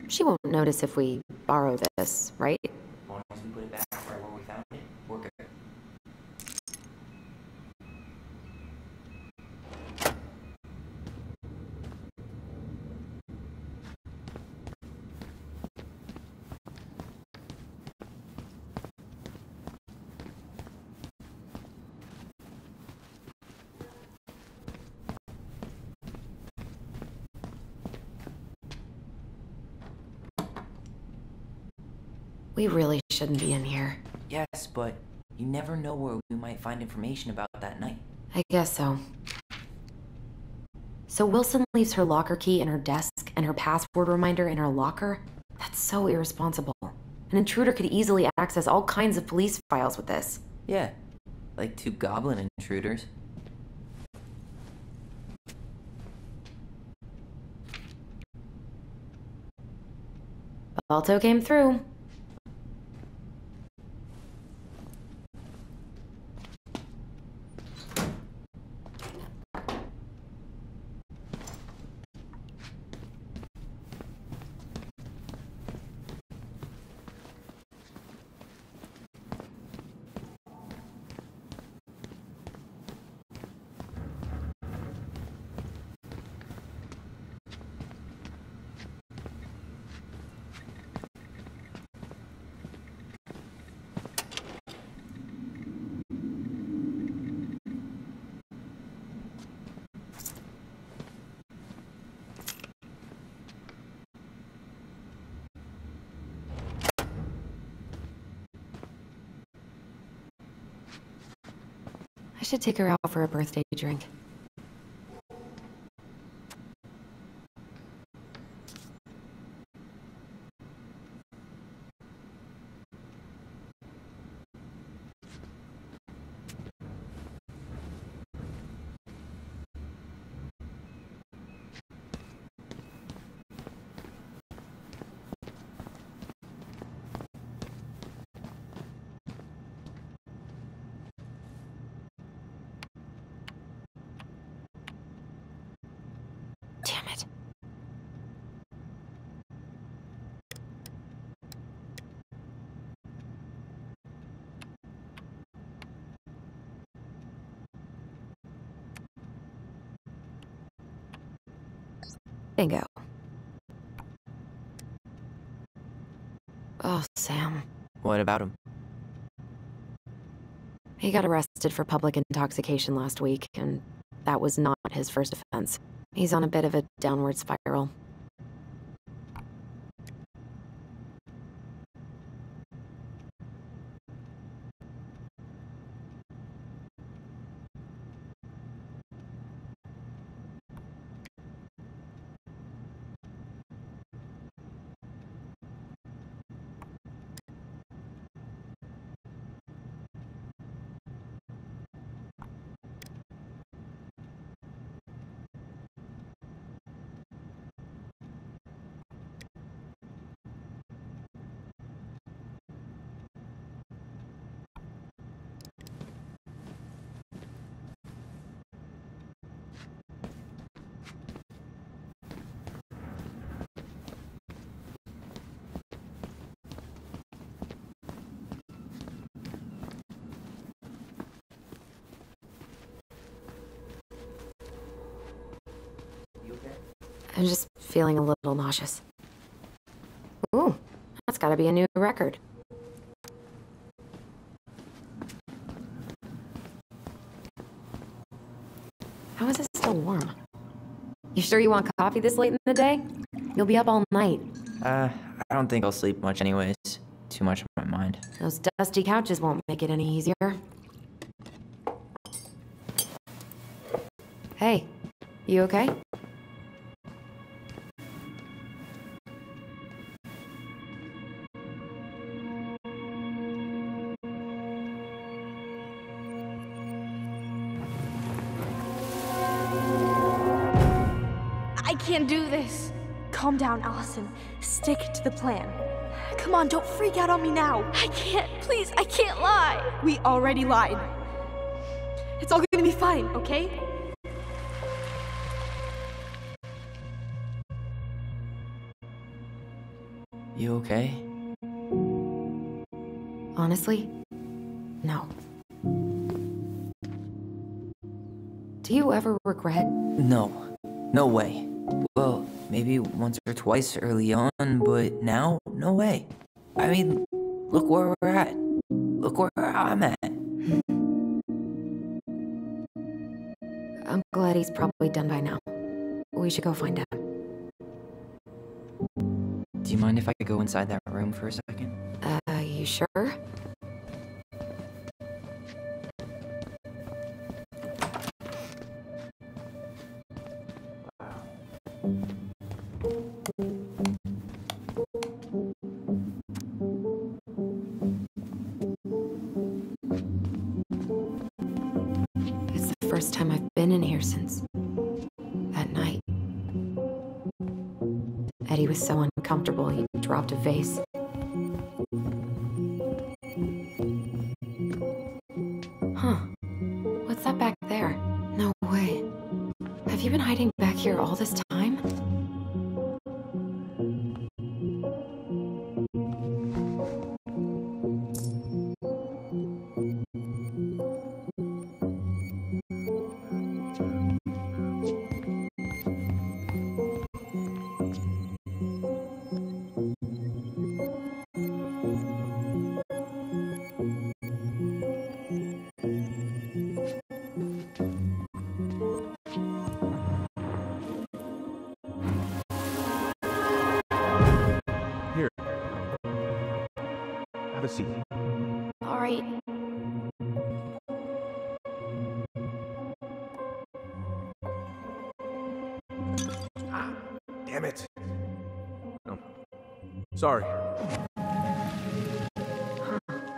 She won't notice if we borrow this, right? As long as we put it back right where we found it, we're good. We really shouldn't be in here. Yes, but you never know where we might find information about that night. I guess so. So Wilson leaves her locker key in her desk and her password reminder in her locker? That's so irresponsible. An intruder could easily access all kinds of police files with this. Yeah, like 2 goblin intruders. Balto came through. I should take her out for a birthday drink. Bingo. Oh, Sam. What about him? He got arrested for public intoxication last week, and that was not his first offense. He's on a bit of a downward spiral. I'm just feeling a little nauseous. Ooh, that's gotta be a new record. How is it still warm? You sure you want coffee this late in the day? You'll be up all night. I don't think I'll sleep much anyways. Too much on my mind. Those dusty couches won't make it any easier. Hey, you okay? I can't do this. Calm down, Allison. Stick to the plan. Come on, don't freak out on me now. I can't. Please, I can't lie. We already lied. It's all gonna be fine, okay? You okay? Honestly, no. Do you ever regret? No. No way. Well, maybe once or twice early on, but now, no way. I mean, look where we're at. Look where I'm at. I'm glad he's probably done by now. We should go find out. Do you mind if I could go inside that room for a second? You sure? It's the first time I've been in here since that night. Eddie was so uncomfortable he dropped a vase. Huh. What's that back there? No way. Have you been hiding back here all this time? Here. Have a seat. All right. Damn it. Oh. Sorry.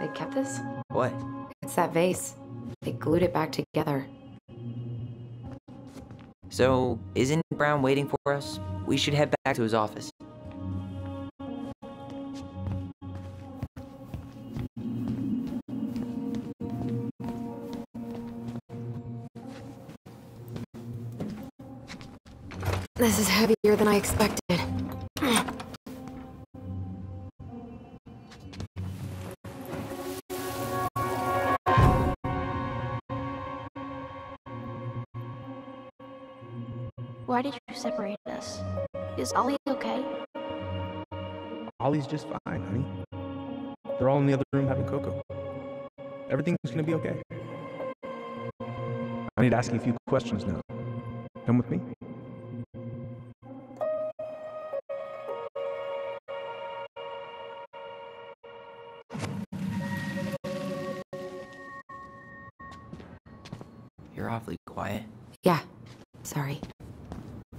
They kept this? What? It's that vase. They glued it back together. So, isn't Brown waiting for us? We should head back to his office. This is heavier than I expected. Why did you separate us. Is Ollie okay? Ollie's just fine, honey. They're all in the other room having cocoa. Everything's gonna be okay. I need to ask you a few questions now. Come with me? You're awfully quiet. Yeah, sorry.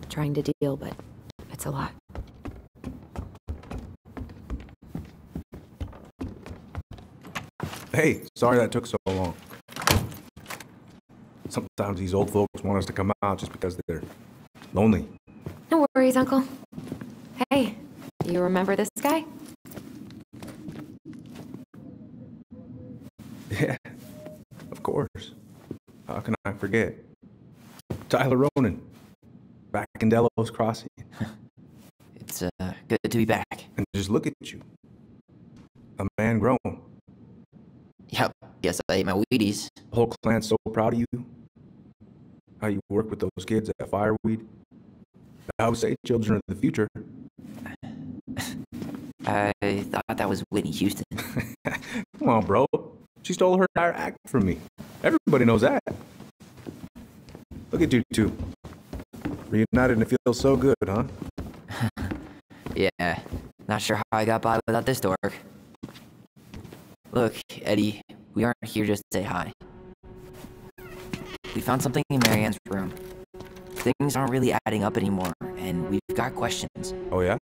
Trying to deal, but it's a lot. Hey, sorry that took so long. Sometimes these old folks want us to come out just because they're lonely. No worries, Uncle. Hey, you remember this guy? Yeah, of course. How can I forget? Tyler Ronan, back in Delos Crossing. It's good to be back. And just look at you. A man grown. Yep, guess I ate my Wheaties. The whole clan's so proud of you. How you work with those kids at Fireweed. I would say children of the future. I thought that was Whitney Houston. Come on, bro. She stole her entire act from me. Everybody knows that. Look at you two. Reunited and it feels so good, huh? Yeah, not sure how I got by without this dork. Look, Eddie, we aren't here just to say hi. We found something in Marianne's room. Things aren't really adding up anymore, and we've got questions. Oh, yeah?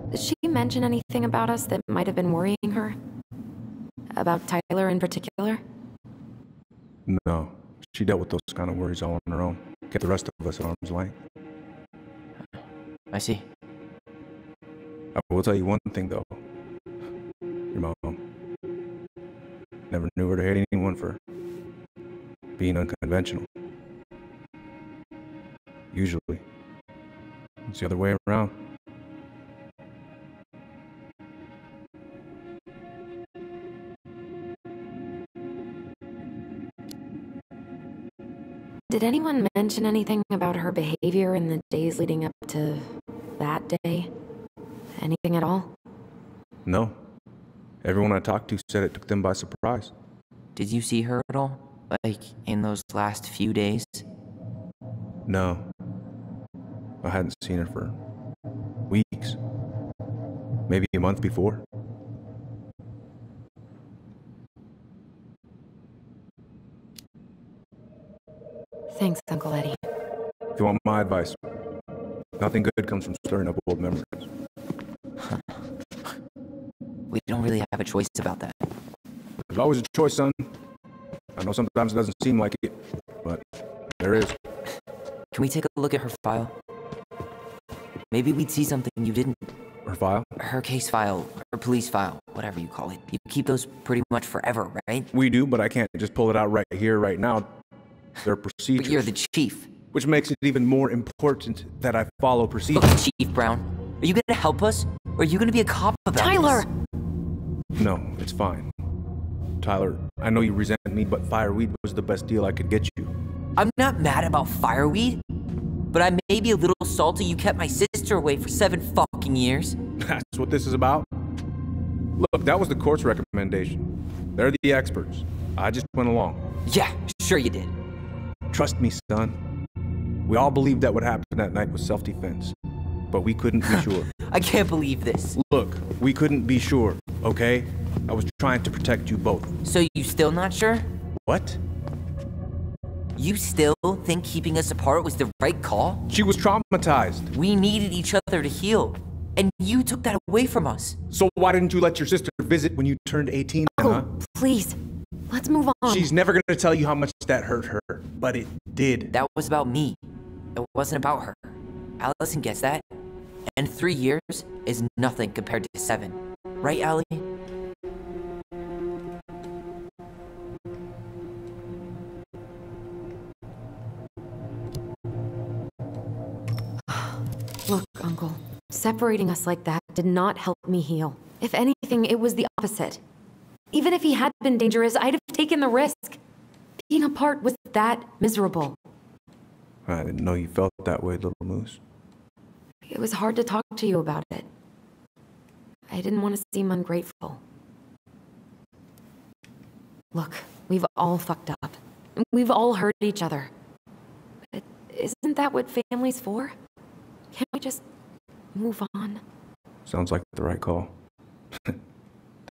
Did she mention anything about us that might have been worrying her? About Tyler in particular? No. She dealt with those kind of worries all on her own. Kept the rest of us at arm's length. I see. I will tell you one thing, though. Your mom never knew her to hate anyone for being unconventional. Usually, it's the other way around. Did anyone mention anything about her behavior in the days leading up to that day? Anything at all? No. Everyone I talked to said it took them by surprise. Did you see her at all? Like, in those last few days? No. I hadn't seen her for weeks. Maybe a month before. Thanks, Uncle Eddie. If you want my advice, nothing good comes from stirring up old memories. We don't really have a choice about that. There's always a choice, son. I know sometimes it doesn't seem like it, but there is. Can we take a look at her file? Maybe we'd see something you didn't. Her file? Her case file, her police file, whatever you call it. You keep those pretty much forever, right? We do, but I can't just pull it out right here, right now. There are procedures. But you're the chief. Which makes it even more important that I follow procedures. Look, Chief Brown, are you gonna help us? Or are you gonna be a cop about Tyler! this? No, it's fine. Tyler, I know you resent me, but Fireweed was the best deal I could get you. I'm not mad about Fireweed, but I may be a little salty you kept my sister away for 7 fucking years. That's what this is about? Look, that was the court's recommendation. They're the experts. I just went along. Yeah, sure you did. Trust me, son. We all believed that what happened that night was self-defense, but we couldn't be sure. I can't believe this. Look, we couldn't be sure, okay? I was trying to protect you both. So you still not sure? What? You still think keeping us apart was the right call? She was traumatized. We needed each other to heal, and you took that away from us. So why didn't you let your sister visit when you turned 18, Uncle, huh? Please, let's move on. She's never gonna tell you how much that hurt her, but it did. That was about me. It wasn't about her. Allison gets that. And 3 years is nothing compared to 7. Right, Allie? Look, Uncle, separating us like that did not help me heal. If anything, it was the opposite. Even if he had been dangerous, I'd have taken the risk. Being apart was that miserable. I didn't know you felt that way, Little Moose. It was hard to talk to you about it. I didn't want to seem ungrateful. Look, we've all fucked up. We've all hurt each other. But isn't that what family's for? Can't we just move on? Sounds like the right call.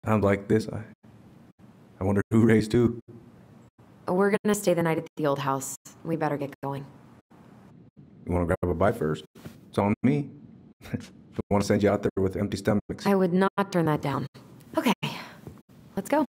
Times like this, I wonder who raised who. We're gonna stay the night at the old house. We better get going. You wanna grab a bite first? It's on me. Don't want to send you out there with empty stomachs. I would not turn that down. Okay, let's go.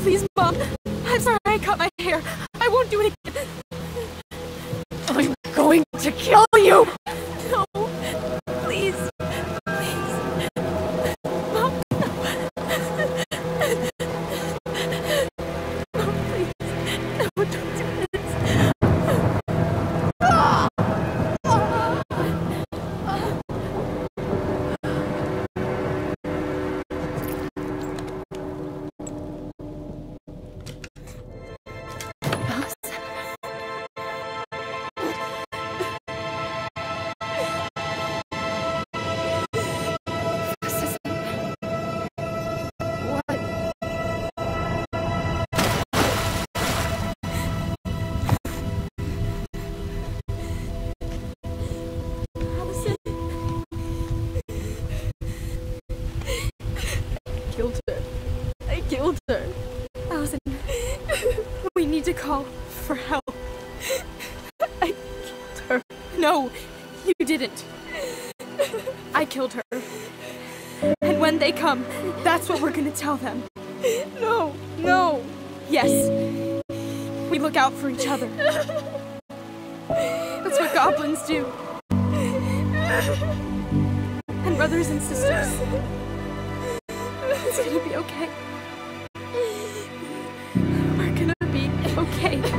Please, Mom. I'm sorry I cut my hair. I won't do it again. I'm going to kill you! No. Please. Please. Mom, no. Mom, please. No, don't do this. I killed her. Allison, we need to call for help. I killed her. No, you didn't. I killed her. And when they come, that's what we're gonna tell them. No, no. Yes. We look out for each other. That's what goblins do. And brothers and sisters. It's gonna be okay. We're gonna be okay.